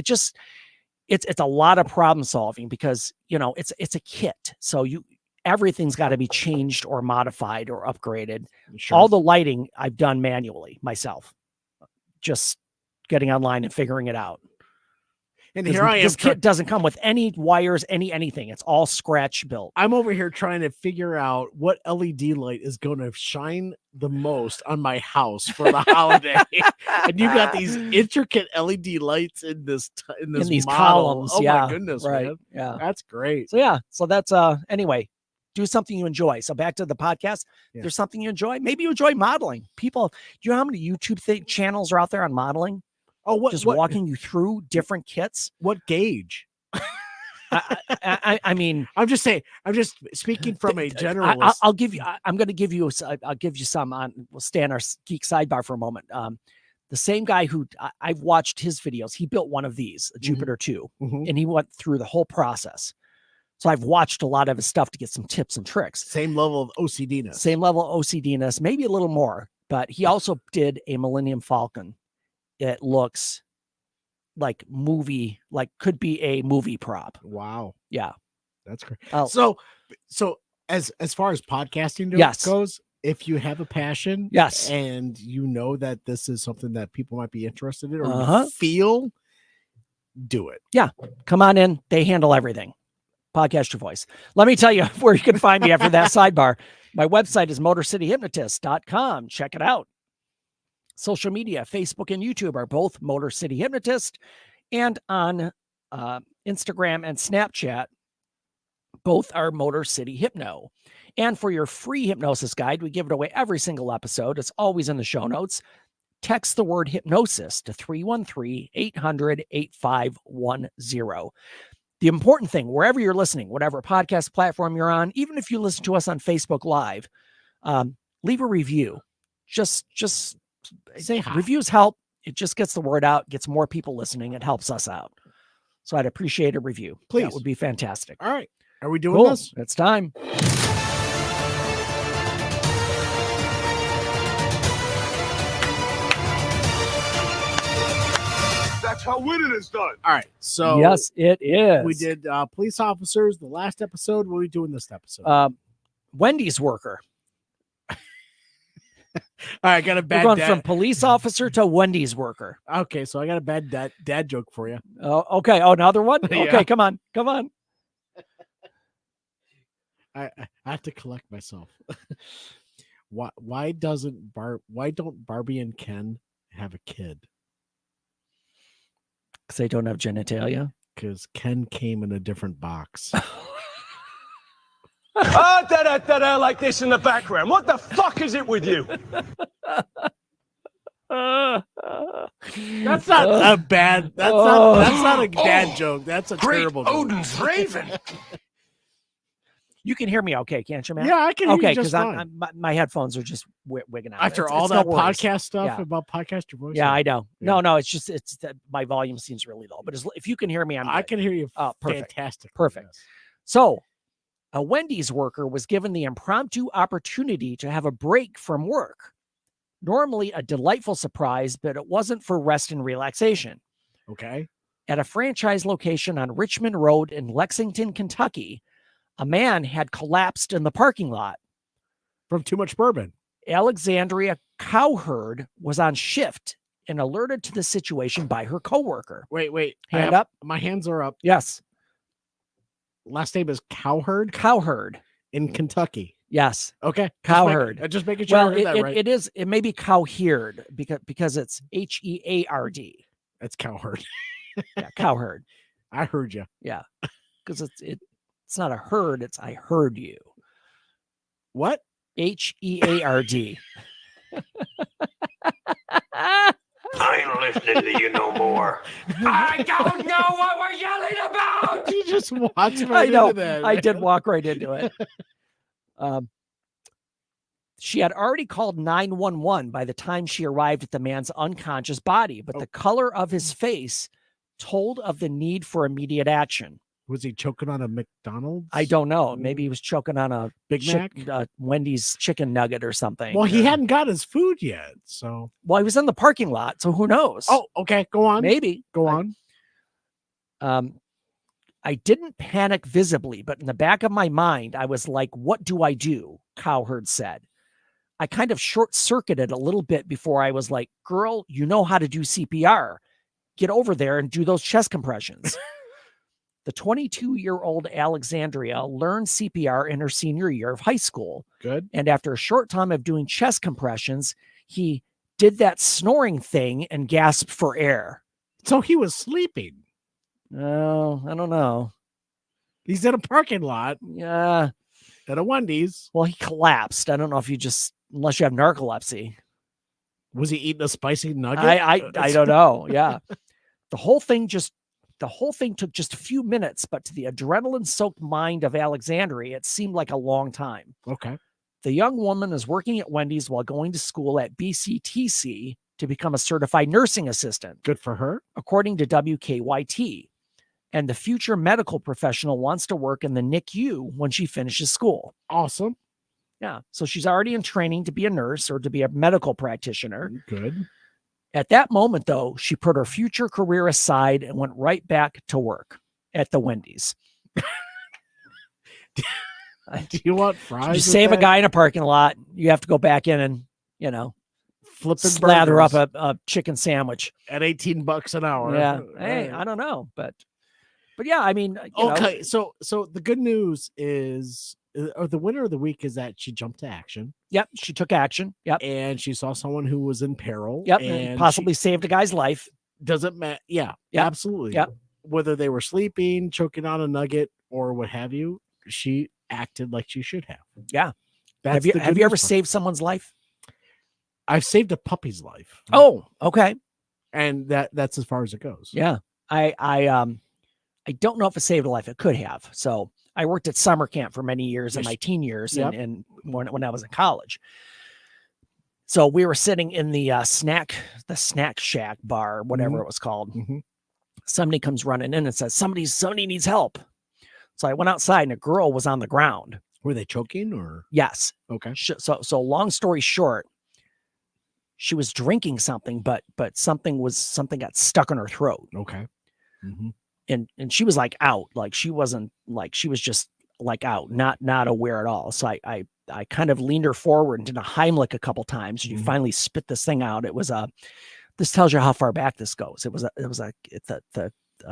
It's a lot of problem solving, because it's a kit, so everything's got to be changed or modified or upgraded. Sure. All the lighting I've done manually myself, just getting online and figuring it out. And here I am. This kit doesn't come with any wires, anything. It's all scratch built. I'm over here trying to figure out what LED light is going to shine the most on my house for the holiday. And you got these intricate LED lights in these columns. Oh yeah, my goodness, right. Man. Yeah, that's great. So that's anyway. Do something you enjoy. So back to the podcast. Yeah. There's something you enjoy. Maybe you enjoy modeling. People, do you know how many YouTube channels are out there on modeling? Oh, what walking you through different kits? What gauge? I mean, I'm just saying. I'm just speaking from a generalist. I'll give you. I'm going to give you. I'll give you some on. We'll stay on our geek sidebar for a moment. The same guy who I've watched his videos. He built one of these, a Jupiter 2, and he went through the whole process. So I've watched a lot of his stuff to get some tips and tricks. Same level of OCD-ness. Maybe a little more. But he also did a Millennium Falcon. It looks like could be a movie prop. Wow. Yeah. That's great. Oh. So as far as podcasting goes, if you have a passion, and you know that this is something that people might be interested in, or you feel, do it. Yeah. Come on in. They handle everything. Podcast your voice. Let me tell you where you can find me after that sidebar. My website is motorcityhypnotist.com. Check it out. Social media, Facebook and YouTube are both Motor City Hypnotist, and on Instagram and Snapchat, both are Motor City Hypno. And for your free hypnosis guide, we give it away every single episode. It's always in the show notes. Text the word hypnosis to 313-800-8510. The important thing, wherever you're listening, whatever podcast platform you're on, even if you listen to us on Facebook Live, leave a review. Just say hi. Reviews help. it just gets the word out, gets more people listening. It helps us out. So I'd appreciate a review. Please. That would be fantastic. All right. Are we doing Cool. this? It's time. That's how winning is done. All right. So yes, it is. we did police officers the last episode. What are we doing this episode? Wendy's worker. All right, I got a We're bad going dad. from police officer to Wendy's worker. Okay, so I got a bad dad joke for you. Oh, okay. Oh, another one? Yeah. Okay, come on. Come on. I have to collect myself. Why don't Barbie and Ken have a kid? Because they don't have genitalia. Because Ken came in a different box. Like this in the background. What the fuck is it with you? That's not a bad. That's not a dad joke. That's a Great terrible joke. Odin's Raven. You can hear me okay, can't you, man? Yeah, I can hear Okay, you just because fine. my headphones are just wigging out. After It's all no that worries. podcast stuff Yeah. about podcast your voice. Yeah, I know. Yeah. No, it's just that my volume seems really low. But if you can hear me, I good. can hear you. Oh, perfect. Fantastic. Perfect. Yes. So, a Wendy's worker was given the impromptu opportunity to have a break from work. Normally a delightful surprise, but it wasn't for rest and relaxation. Okay. At a franchise location on Richmond Road in Lexington, Kentucky, a man had collapsed in the parking lot. From too much bourbon. Alexandria Cowherd was on shift and alerted to the situation by her coworker. Wait. Hand up. My hands are up. Yes. Last name is Cowherd Cowherd. in Kentucky. Yes. Okay. Cowherd. Just making sure I heard that right. It may be Cowherd because it's Heard. That's Cowherd. Yeah, Cowherd. I heard you. Yeah. Because it's not a herd, it's I heard you. What? Heard. I ain't listening to you no more. I don't know what we're yelling about. You just watched I right know. into that. I did walk right into it. She had already called 911 by the time she arrived at the man's unconscious body, but the color of his face told of the need for immediate action. Was he choking on a McDonald's? I don't know. Maybe he was choking on a Big Mac? Wendy's chicken nugget or something. Well, he hadn't got his food yet, so. Well, he was in the parking lot, so who knows? Oh, okay. Go on. maybe. Go on. I didn't panic visibly, but in the back of my mind, I was like, what do I do? Cowherd said. I kind of short-circuited a little bit before I was like, girl, you know how to do CPR. Get over there and do those chest compressions. The 22-year-old Alexandria learned CPR in her senior year of high school. Good. And after a short time of doing chest compressions, he did that snoring thing and gasped for air. So he was sleeping. Oh, I don't know. He's in a parking lot Yeah. at a Wendy's. Well, he collapsed. I don't know if you unless you have narcolepsy. Was he eating a spicy nugget? I don't know. Yeah. The whole thing took just a few minutes, but to the adrenaline-soaked mind of Alexandria, it seemed like a long time. Okay. The young woman is working at Wendy's while going to school at BCTC to become a certified nursing assistant, Good for her. according to WKYT. And the future medical professional wants to work in the NICU when she finishes school. Awesome. Yeah. So she's already in training to be a nurse or to be a medical practitioner. Good. At that moment, though, she put her future career aside and went right back to work at the Wendy's. Do you want fries? You with save a that? guy in a parking lot, you have to go back in and, Flipping slather burgers up a chicken sandwich. at $18 an hour. Yeah. All Hey, right. I don't know, but yeah, I mean, you know, Okay, so the good news is, or the winner of the week is that she jumped to action yep, she took action. Yep. and she saw someone who was in peril. Yep. and Possibly saved a guy's life. doesn't matter. Yeah, Yep. absolutely. Yep. Whether they were sleeping, choking on a nugget, or what have you, she acted like she should have. Yeah. That's Have you the good have you ever news part. saved someone's life? I've saved a puppy's life. Oh, okay. and that's as far as it goes. Yeah. I don't know if it saved a life. It could have. So I worked at summer camp for many years in Yes. my teen years Yep. and when I was in college. So we were sitting in the snack shack bar, whatever Mhm. it was called. Mhm. Somebody comes running in and says, somebody needs help. So I went outside and a girl was on the ground. Were they choking or? Yes. Okay. So long story short, she was drinking something, but something got stuck in her throat. Okay. Mm-hmm. And she was like out, like she wasn't like, she was just like out, not aware at all. So I kind of leaned her forward and did a Heimlich a couple times. And you finally spit this thing out. It was this tells you how far back this goes. It was a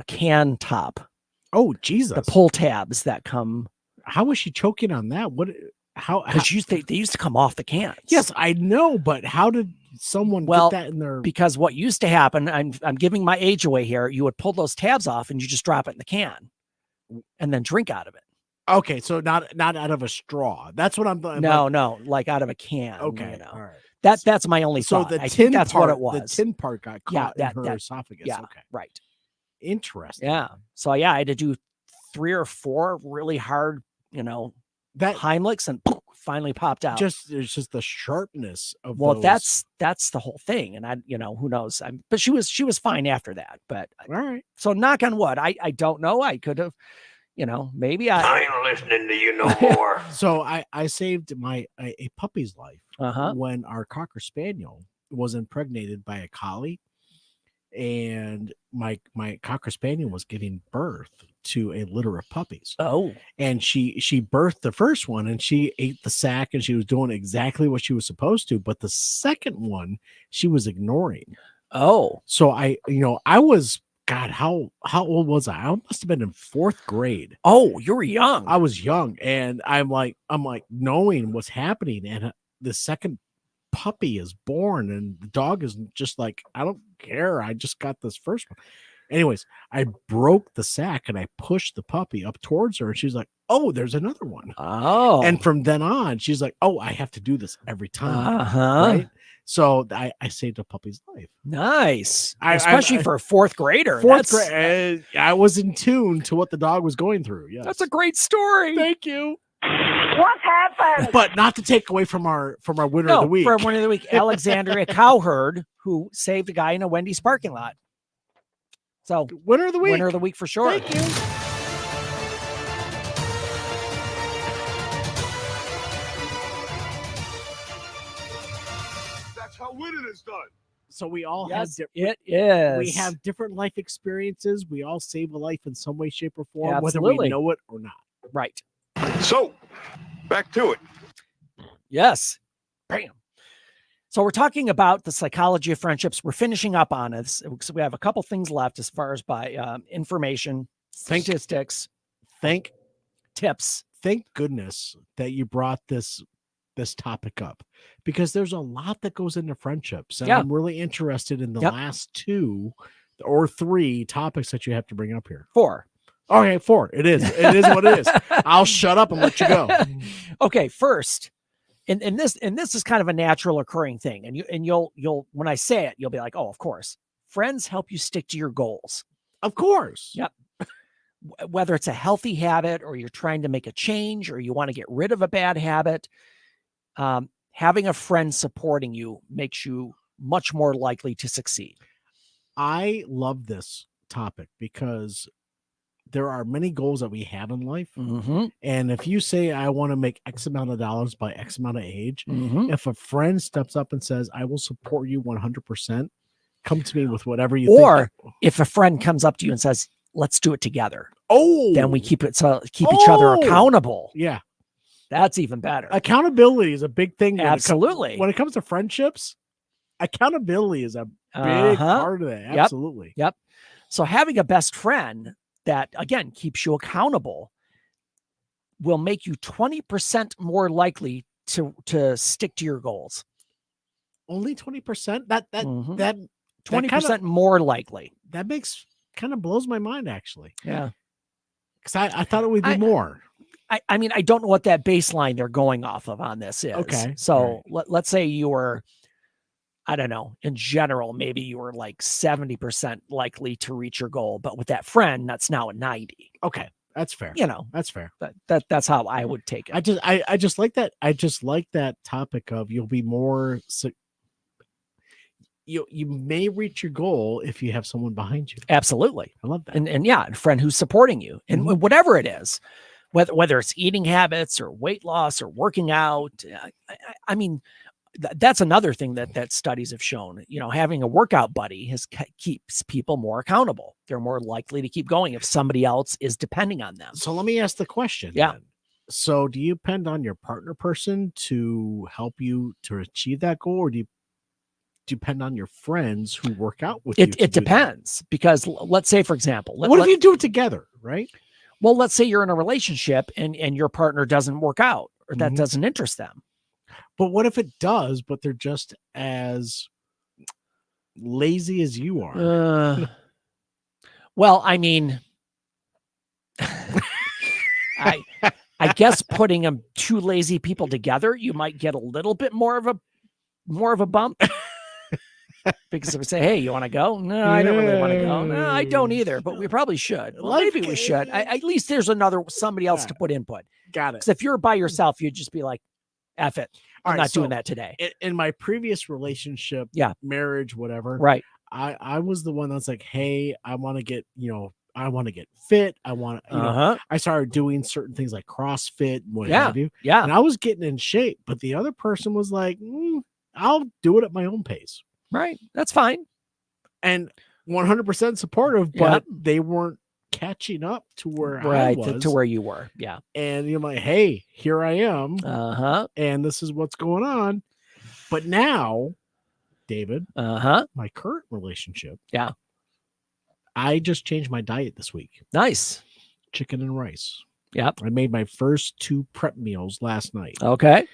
can top. Oh, Jesus. The pull tabs that come. How was she choking on that? Because they used to come off the cans. Yes, I know, but how did someone get that in their? Because what used to happen, I'm giving my age away here. You would pull those tabs off and you just drop it in the can, and then drink out of it. Okay, so not out of a straw. That's what I'm. No, like out of a can. Okay, you know. all right. That's my only So thought. the I tin think that's part, what it was. The tin part got caught in her esophagus. Yeah, okay, right. Interesting. Yeah. So yeah, I had to do 3 or 4 really hard, that Heimlichs, and finally popped out. It's just the sharpness of. Well, those. that's the whole thing, and I, who knows? But she was fine after that. But all right. So knock on wood. I don't know. I could have, maybe I ain't listening to you no more. So I saved a puppy's life Uh-huh. when our Cocker Spaniel was impregnated by a collie, and my Cocker Spaniel was giving birth to a litter of puppies. Oh, and she birthed the first one and she ate the sack and she was doing exactly what she was supposed to, but the second one she was ignoring. Oh, so I was, God, how old was I? I must have been in 4th grade. Oh, you were young. I was young, and I'm like knowing what's happening, and the second puppy is born, and the dog is just like, I don't care. I just got this first one. Anyways, I broke the sack and I pushed the puppy up towards her, and she's like, "Oh, there's another one." Oh, and from then on, she's like, "Oh, I have to do this every time." Uh-huh. Right? So I saved a puppy's life. Nice, especially for a 4th grader. 4th grade, I was in tune to what the dog was going through. Yes, that's a great story. Thank you. What happened? But not to take away from our winner of the week. For winner of the week, Alexandria Cowherd, who saved a guy in a Wendy's parking lot. So winner of the week. Winner of the week for sure. Thank you. That's how winning is done. So we all Yes, have it is. We have different life experiences. We all save a life in some way, shape, or form, Absolutely. whether we know it or not. Right. So, back to it. Yes. Bam. So we're talking about the psychology of friendships. We're finishing up on it. So we have a couple things left as far as by information, statistics, tips. Thank goodness that you brought this topic up, because there's a lot that goes into friendships, and Yeah. I'm really interested in the Yep. last 2 or 3 topics that you have to bring up here. 4. Okay, 4. It is what it is. I'll shut up and let you go. Okay, first, and this is kind of a natural occurring thing, and you'll when I say it, you'll be like, oh, of course. Friends help you stick to your goals. Of course. Yep. Whether it's a healthy habit, or you're trying to make a change, or you want to get rid of a bad habit, having a friend supporting you makes you much more likely to succeed. I love this topic because there are many goals that we have in life. Mm-hmm. And if you say, I want to make X amount of dollars by X amount of age, Mm-hmm. if a friend steps up and says, I will support you 100%, come to me with whatever you Or think. if a friend comes up to you and says, let's do it together. Oh, Then we keep each other accountable. Yeah. That's even better. Accountability is a big thing. Absolutely. When it comes to friendships, accountability is a big Uh-huh. part of that. Yep. Absolutely. Yep. So having a best friend that, again, keeps you accountable will make you 20% more likely to stick to your goals. Only 20%? That Mhm. that 20% more likely. that makes kind of blows my mind, actually. Yeah. Because I thought it would be more. I mean, I don't know what that baseline they're going off of on this is. Okay. So let's say you were, I don't know, in general, maybe you were like 70% likely to reach your goal, but with that friend, that's now a 90. Okay. That's fair. You know, That's fair. that's how I would take it. I just like that. I just like that topic of you'll be more. You may reach your goal if you have someone behind you. Absolutely. I love that. And yeah, a friend who's supporting you and whatever it is, whether it's eating habits or weight loss or working out. I mean, that's another thing that studies have shown. You know, having a workout buddy keeps people more accountable. They're more likely to keep going if somebody else is depending on them. So let me ask the question. Yeah. Then. So do you depend on your partner person to help you to achieve that goal, or do you depend on your friends who work out with you? It depends, because let's say, for example, what if you do it together, right? Well, let's say you're in a relationship and your partner doesn't work out, or that doesn't interest them. But what if it does, but they're just as lazy as you are? Well, I mean, I guess putting two lazy people together, you might get a little bit more of a bump. Because if we say, hey, you want to go? No, I don't really want to go. No, I don't either, but we probably should. Well, maybe we should. At least there's somebody else to put input. Got it. Because if you're by yourself, you'd just be like, F it. I'm not doing that today. In my previous relationship, marriage, whatever. Right. I was the one that's like, hey, I want to get, I want to get fit. I want to, I started doing certain things like CrossFit and what have you. Yeah. And I was getting in shape, but the other person was like, I'll do it at my own pace. Right. That's fine. And 100% supportive, but they weren't catching up to where I was. To where you were. Yeah. And you're like, hey, here I am. And this is what's going on. But now, David, my current relationship. Yeah. I just changed my diet this week. Nice. Chicken and rice. Yep. I made my first 2 prep meals last night. Okay.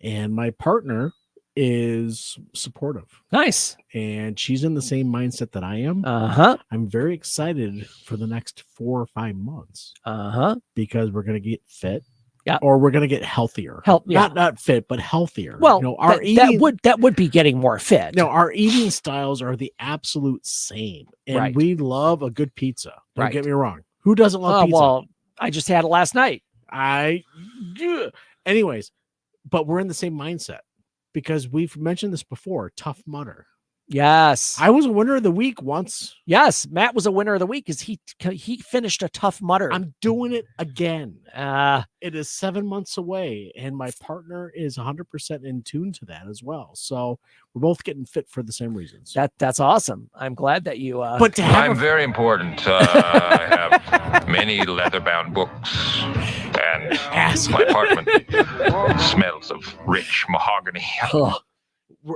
And my partner is supportive. Nice. And she's in the same mindset that I am. I'm very excited for the next 4 or 5 months. Because we're going to get fit. Yeah. Or we're going to get healthier. Not fit, but healthier. Well, our that would be getting more fit. No, our eating styles are the absolute same. And we love a good pizza. Don't get me wrong. Who doesn't love pizza? Well, I just had it last night. Anyways, but we're in the same mindset. Because we've mentioned this before, Tough Mudder. Yes. I was a winner of the week once. Yes. Matt was a winner of the week because he finished a Tough Mudder. I'm doing it again. It is 7 months away, and my partner is 100% in tune to that as well. So we're both getting fit for the same reasons. That's awesome. I'm glad that you. But to have I'm very important. I have many leather-bound books, and my apartment smells of rich mahogany.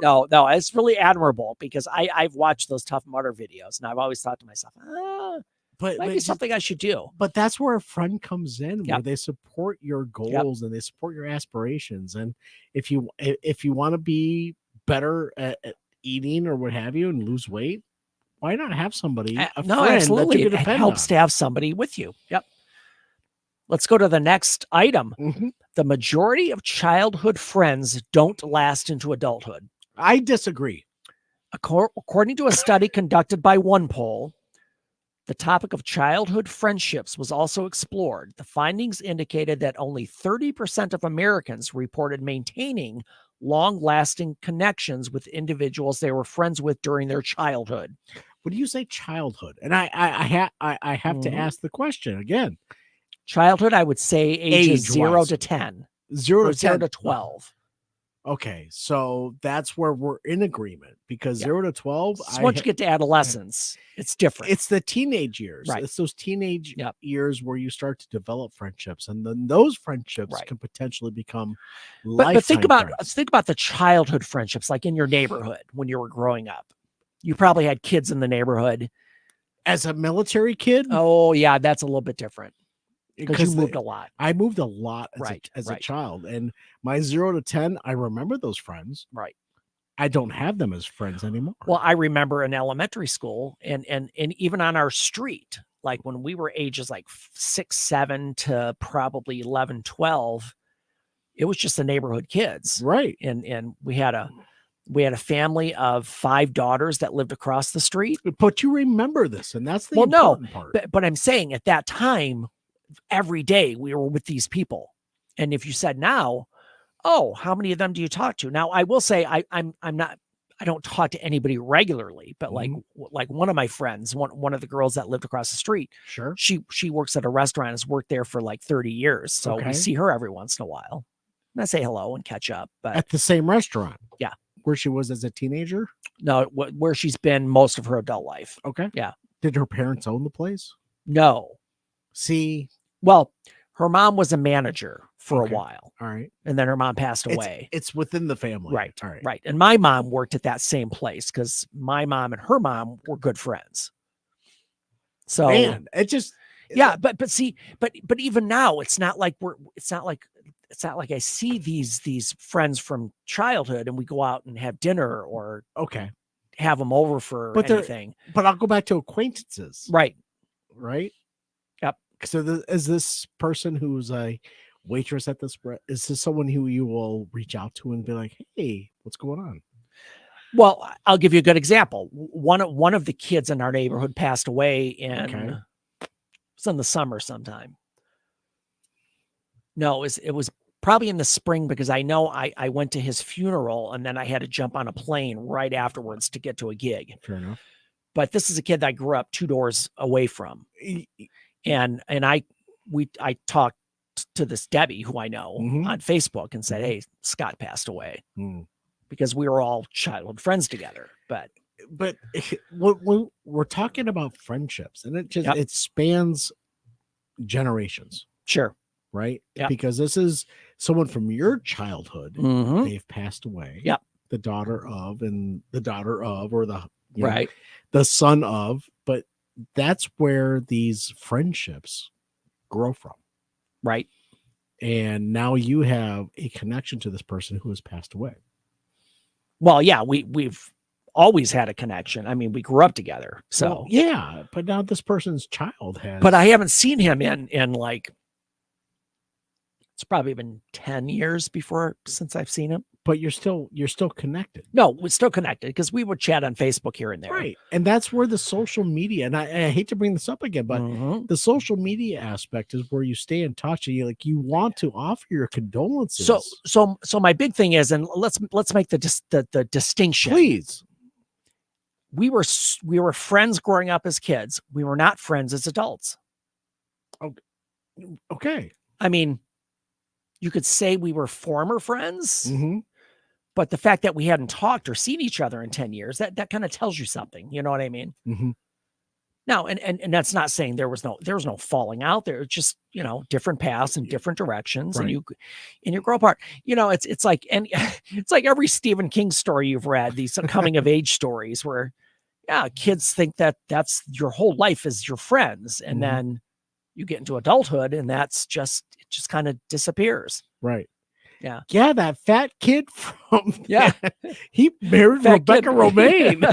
No, it's really admirable because I've watched those Tough Mudder videos and I've always thought to myself, might be something I should do. But that's where a friend comes in, where they support your goals and they support your aspirations. And if you want to be better at eating or what have you and lose weight, why not have somebody? Absolutely. It helps to have somebody with you. Yep. Let's go to the next item. The majority of childhood friends don't last into adulthood. I disagree. According to a study conducted by OnePoll, the topic of childhood friendships was also explored. The findings indicated that only 30% of Americans reported maintaining long-lasting connections with individuals they were friends with during their childhood. When you say childhood, and I have to ask the question again. Childhood, I would say ages 0 to 10. 0 to 12. Okay, so that's where we're in agreement because 0 to 12. So once you get to adolescence, it's different. It's the teenage years. Right. It's those teenage years where you start to develop friendships, and then those friendships can potentially become but think about friends. The childhood friendships, like in your neighborhood when you were growing up. You probably had kids in the neighborhood. As a military kid? Oh, yeah, that's a little bit different. Because you moved a lot. I moved a lot as a child. And my 0 to 10, I remember those friends. Right. I don't have them as friends anymore. Well, I remember in elementary school and even on our street, like when we were ages like 6, 7 to probably 11, 12, it was just the neighborhood kids. Right. And we had a family of 5 daughters that lived across the street. But you remember this, and that's the important part. But I'm saying at that time, every day we were with these people. And if you said now, oh, how many of them do you talk to? Now, I will say I'm not, I don't talk to anybody regularly, but like one of my friends, one of the girls that lived across the street, Sure. she works at a restaurant, has worked there for like 30 years. So we see her every once in a while. And I say hello and catch up. But At the same restaurant. Yeah. Where she was as a teenager? No, where she's been most of her adult life. Okay. Yeah. Did her parents own the place? No. See, Well, her mom was a manager for Okay. a while, all right. and then her mom passed It's- away. It's within the family. Right. All right. Right. And my mom worked at that same place because my mom and her mom were good friends. So Man, it just yeah, but see, but even now it's not like I see these friends from childhood and we go out and have dinner or okay. have them over for But they're- anything. But I'll go back to acquaintances. Right. Right. Yep. So is this person who's a waitress at this? Is this someone who you will reach out to and be like, "Hey, what's going on?" Well, I'll give you a good example. One of the kids in our neighborhood passed away in Okay. it was in the summer sometime. No, it was probably in the spring because I know I went to his funeral and then I had to jump on a plane right afterwards to get to a gig. Fair enough. But this is a kid that I grew up 2 doors away from. And I talked to this Debbie who I know on Facebook and said, "Hey, Scott passed away," because we were all childhood friends together. But when we're talking about friendships, and it spans generations, sure, right? Yep. Because this is someone from your childhood. Mhm. They've passed away. Yep. The daughter of, or the right, the son of, but that's where these friendships grow from. right. And now you have a connection to this person who has passed away. Well, yeah, we've always had a connection. I mean, we grew up together. So Well, yeah, but now this person's child has. but I haven't seen him in like it's probably been 10 years since I've seen him. But you're still connected. No, we're still connected because we would chat on Facebook here and there. Right. And that's where the social media, and I hate to bring this up again, but Mhm. the social media aspect is where you stay in touch and you want to offer your condolences. So my big thing is, and let's make the distinction. Please. We were friends growing up as kids. We were not friends as adults. Okay. I mean, you could say we were former friends, Mm-hmm. but the fact that we hadn't talked or seen each other in 10 years, that kind of tells you something. You know what I mean? Mm-hmm. No, and that's not saying there was no falling out. There was just, different paths and different directions, Right. and you grow apart. It's like it's like every Stephen King story you've read, these coming of age stories where kids think that that's your whole life is your friends, and Mhm. then you get into adulthood and it just kind of disappears. Right. Yeah. Yeah, that fat kid from Yeah. he married Fat Rebecca kid. Romaine.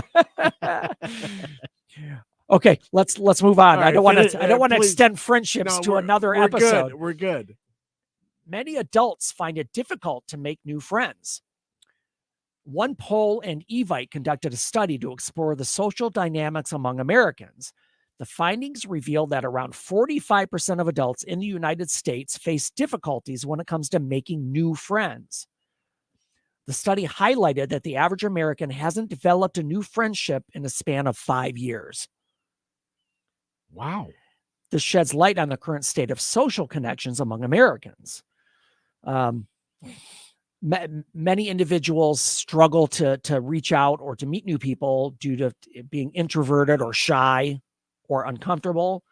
Okay, let's move on. All I don't right, want to please. extend friendships No, to we're- another we're episode. Good. We're good. Many adults find it difficult to make new friends. One poll and Evite conducted a study to explore the social dynamics among Americans. The findings revealed that around 45% of adults in the United States face difficulties when it comes to making new friends. The study highlighted that the average American hasn't developed a new friendship in a span of 5 years. Wow. This sheds light on the current state of social connections among Americans. Many individuals struggle to reach out or to meet new people due to being introverted or shy or uncomfortable.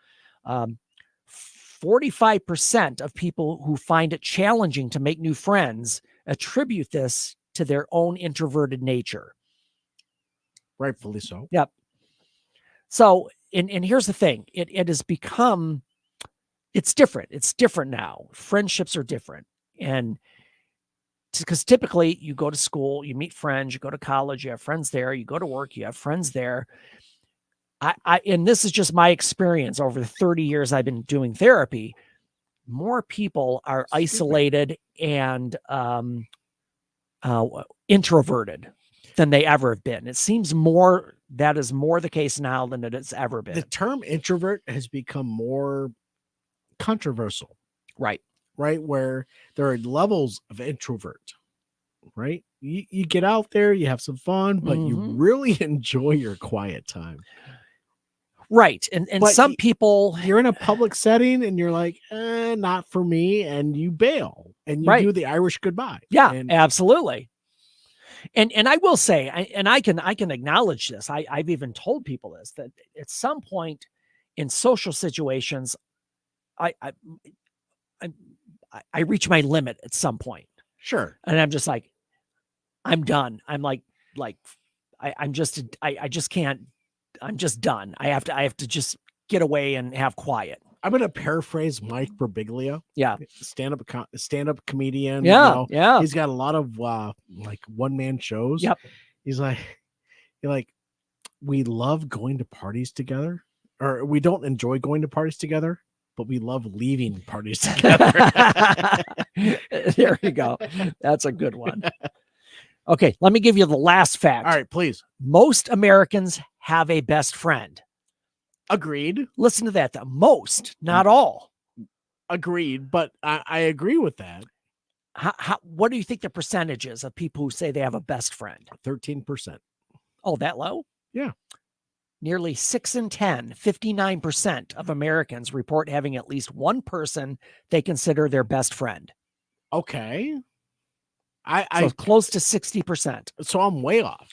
45% of people who find it challenging to make new friends attribute this to their own introverted nature. Rightfully so. Yep. So, and here's the thing, it has become, it's different. It's different now. Friendships are different. And because typically you go to school, you meet friends, you go to college, you have friends there, you go to work, you have friends there. And this is just my experience over the 30 years I've been doing therapy. More people are isolated and introverted than they ever have been. It seems that is more the case now than it has ever been. The term introvert has become more controversial, Right. right? Where there are levels of introvert, right? You get out there, you have some fun, but you Mhm. really enjoy your quiet time. Right. And But some people, You're in a public setting and you're like, not for me, and you bail and you Right. do the Irish goodbye. yeah, And absolutely. And I will say, I can acknowledge this. I've even told people this, that at some point in social situations, I I I, I reach my limit at some point, sure, and I'm just like, I'm done. I'm like I just can't. I'm just done. I have to just get away and have quiet. I'm going to paraphrase Mike Birbiglia, Yeah. stand-up comedian. Yeah. Yeah. He's got a lot of like one-man shows. Yep. He's like, we love going to parties together, or we don't enjoy going to parties together, but we love leaving parties together. There you go. That's a good one. Okay, let me give you the last fact. All right, please. Most Americans have a best friend. Agreed. Listen to that. Most, not all. Agreed. But I agree with that. What do you think the percentage is of people who say they have a best friend? 13%. Oh, that low? Yeah. Nearly 6 in 10, 59% of Americans report having at least one person they consider their best friend. Okay. So close to 60%. So I'm way off.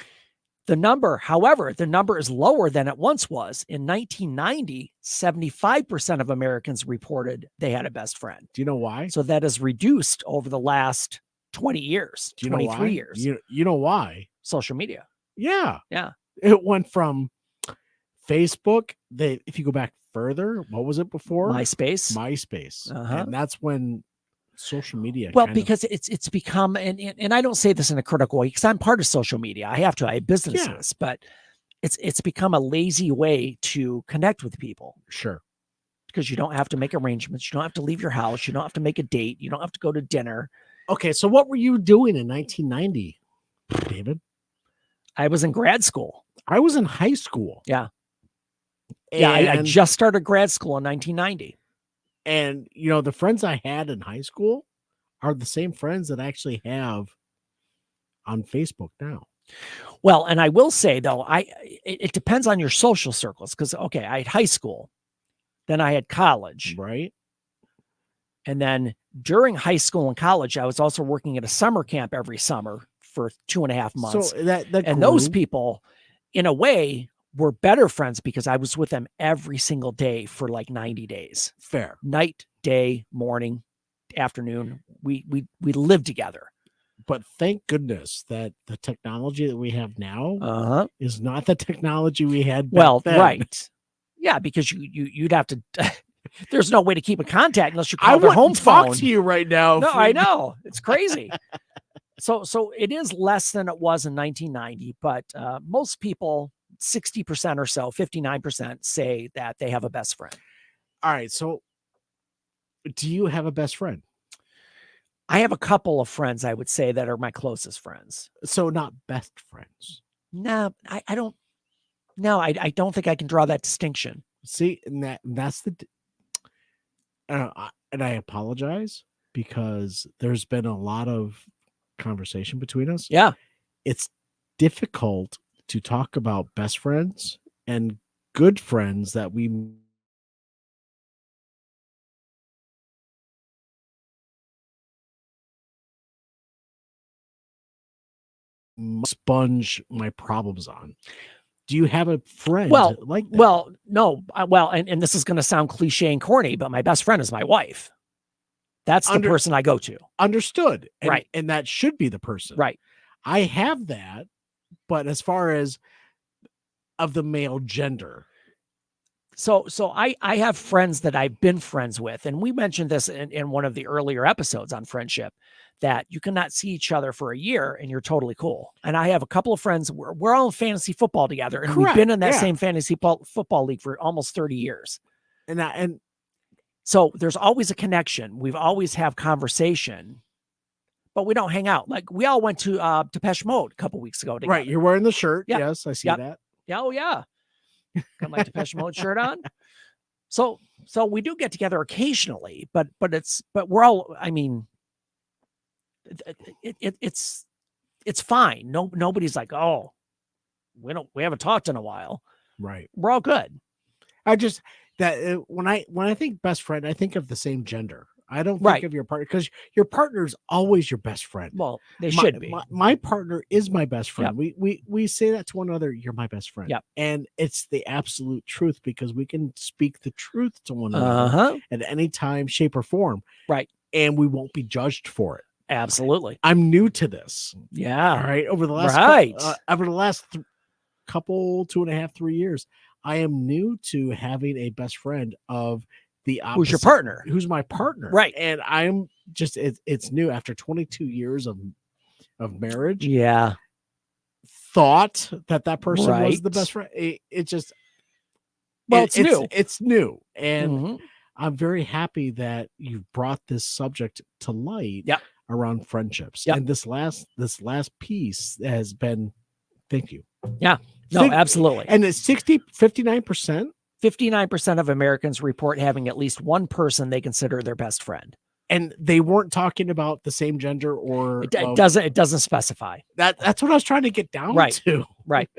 The number, however, is lower than it once was. In 1990, 75% of Americans reported they had a best friend. Do you know why? So that has reduced over the last 20 years, Do you know 23 why? years. You know why? Social media. Yeah. Yeah. It went from Facebook. If you go back further, what was it before? MySpace. Uh-huh. And that's when social media. Well, because it's become, and I don't say this in a critical way because I'm part of social media. I have businesses, but it's become a lazy way to connect with people. Sure. Because you don't have to make arrangements. You don't have to leave your house. You don't have to make a date. You don't have to go to dinner. Okay. So what were you doing in 1990, David? I was in grad school. I was in high school. Yeah. I just started grad school in 1990. And, the friends I had in high school are the same friends that I actually have on Facebook now. Well, and I will say, though, it depends on your social circles. Because, okay, I had high school. Then I had college. Right. And then during high school and college, I was also working at a summer camp every summer for 2.5 months. So that and those people, in a way, were better friends because I was with them every single day for like 90 days. Fair. Night, day, morning, afternoon. We lived together. But thank goodness that the technology that we have now is not the technology we had back then. Right. Yeah, because you'd have to there's no way to keep in contact unless you call their home phone. Talk to you right now. No, I know. It's crazy. So it is less than it was in 1990, but most people, 60% or so, 59% say that they have a best friend. All right. So do you have a best friend? I have a couple of friends, I would say, that are my closest friends. So not best friends. No, I don't. No, I don't think I can draw that distinction. See, and that's the. And I apologize because there's been a lot of conversation between us. Yeah, it's difficult to talk about best friends and good friends that we sponge my problems on. Do you have a friend like that? Well, no. And this is going to sound cliche and corny, but my best friend is my wife. That's the person I go to. Understood. Right. And that should be the person. Right. I have that, but as far as of the male gender. So I have friends that I've been friends with, and we mentioned this in one of the earlier episodes on friendship, that you cannot see each other for a year and you're totally cool. And I have a couple of friends, we're all in fantasy football together, and we've been in that same fantasy football league for almost 30 years. And so there's always a connection. We've always have conversation, but we don't hang out. Like we all went to Depeche Mode a couple weeks ago together. Right. You're wearing the shirt. Yep. Yes, I see that. Yeah, oh yeah. Got my Depeche Mode shirt on. So we do get together occasionally, but we're all, I mean, it's fine. Nobody's like, oh, we haven't talked in a while. Right. We're all good. I just when I think best friend, I think of the same gender. I don't think of your partner, because your partner is always your best friend. Well, they should be. My partner is my best friend. Yep. We say that to one another. You're my best friend. Yep. And it's the absolute truth, because we can speak the truth to one another at any time, shape, or form. Right. And we won't be judged for it. Absolutely. I'm new to this. Yeah. All right. Over the last couple 2.5, 3 years, I am new to having a best friend of the opposite. Who's your partner? Who's my partner? Right. And I'm just it's new after 22 years of marriage. Yeah. Thought that person was Right. the best friend. It just it's new. It's new, and Mhm. I'm very happy that you've brought this subject to light. Yep. Around friendships. Yep. And this last piece has been, thank you. Yeah. No, absolutely. And it's 59%. 59% of Americans report having at least one person they consider their best friend. And they weren't talking about the same gender, or It doesn't specify. That's what I was trying to get down to. Right.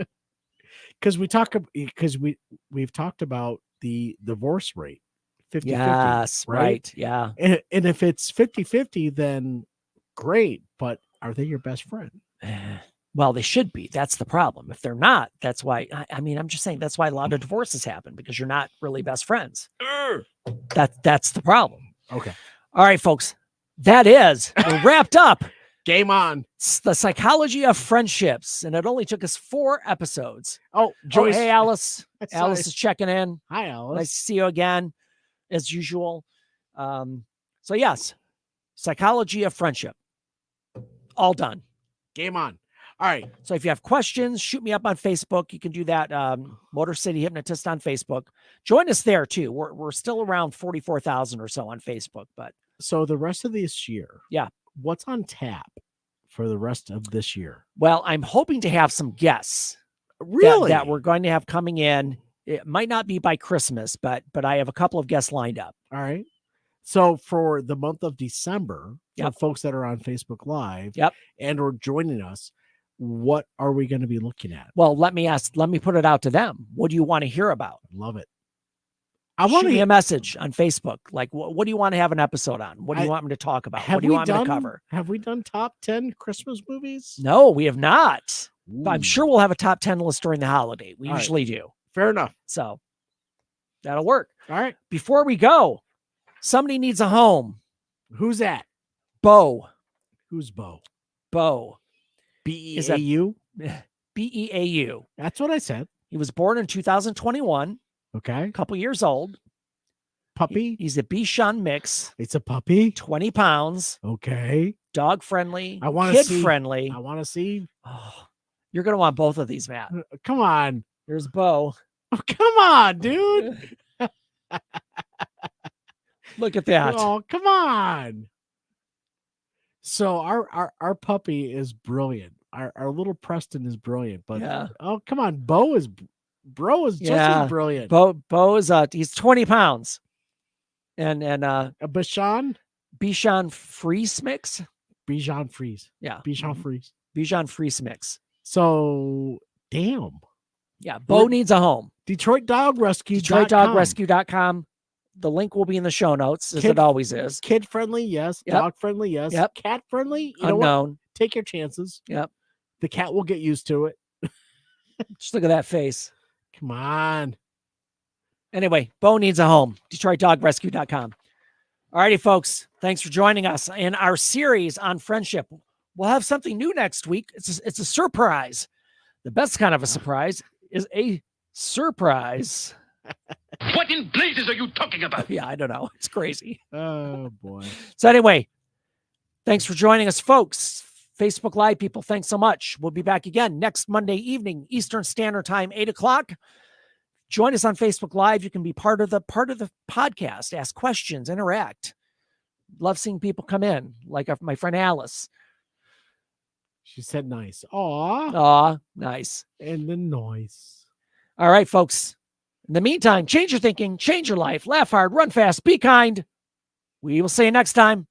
Because we've talked about the divorce rate, 50-50. Yes, right. Yeah. And if it's 50-50, then great, but are they your best friend? Well, they should be. That's the problem. If they're not, that's why. I mean, I'm just saying that's why a lot of divorces happen, because you're not really best friends. That's the problem. Okay. All right, folks. We're wrapped up. Game on. It's the psychology of friendships, and it only took us 4 episodes. Oh, Joyce. Hey, Alice. That's Alice nice. is checking in. Hi, Alice. Nice to see you again, as usual. So yes, psychology of friendship. All done. Game on. All right. So if you have questions, shoot me up on Facebook. You can do that. Motor City Hypnotist on Facebook. Join us there too. We're still around 44,000 or so on Facebook. But so the rest of this year, yeah, what's on tap for the rest of this year? Well, I'm hoping to have some guests. Really? That we're going to have coming in. It might not be by Christmas, but I have a couple of guests lined up. All right. So for the month of December, for Yep. folks that are on Facebook Live, Yep. and or joining us, what are we going to be looking at? Well, let me put it out to them. What do you want to hear about? Love it. Shoot me a message on Facebook. Like, what do you want to have an episode on? What do you want me to talk about? What do you want me to cover? Have we done top 10 Christmas movies? No, we have not. But I'm Ooh. sure we'll have a top 10 list during the holiday. We All right. usually do. Fair enough. So that'll work. All right. Before we go, somebody needs a home. Who's that? Bo. Who's Bo? Bo. B-E-A-U? B-E-A-U. That's what I said. He was born in 2021. Okay. A couple years old. Puppy? He's a Bichon mix. It's a puppy? 20 pounds. Okay. Dog friendly. I want to kid see. friendly. I want to see. Oh, you're going to want both of these, Matt. Come on. Here's Bo. Oh, come on, dude. Look at that. Oh, come on. So our puppy is brilliant. Our little Preston is brilliant, but Yeah. oh, come on. Bro is just Yeah. as brilliant. Bo is he's 20 pounds. And A Bichon? Bichon Frise mix. Bichon Frise. Yeah. Bichon Frise. Bichon Frise mix. So damn. Yeah. Bo needs a home. Detroit Dog Rescue. DetroitDogRescue.com. The link will be in the show notes, as it always is. Kid friendly, yes. Yep. Dog friendly, yes. Yep. Cat friendly, you know what? Unknown. Take your chances. Yep. The cat will get used to it. Just look at that face. Come on. Anyway, Bo needs a home. DetroitDogRescue.com. All righty, folks. Thanks for joining us in our series on friendship. We'll have something new next week. It's a surprise. The best kind of a surprise is a surprise. What in blazes are you talking about? Yeah, I don't know. It's crazy. Oh boy. So anyway, thanks for joining us, folks. Facebook Live people, thanks so much. We'll be back again next Monday evening, Eastern Standard Time, 8:00. Join us on Facebook Live. You can be part of the podcast, ask questions, interact. Love seeing people come in, like my friend Alice. She said nice. Aw. Aw, nice. And the noise. All right, folks. In the meantime, change your thinking, change your life, laugh hard, run fast, be kind. We will see you next time.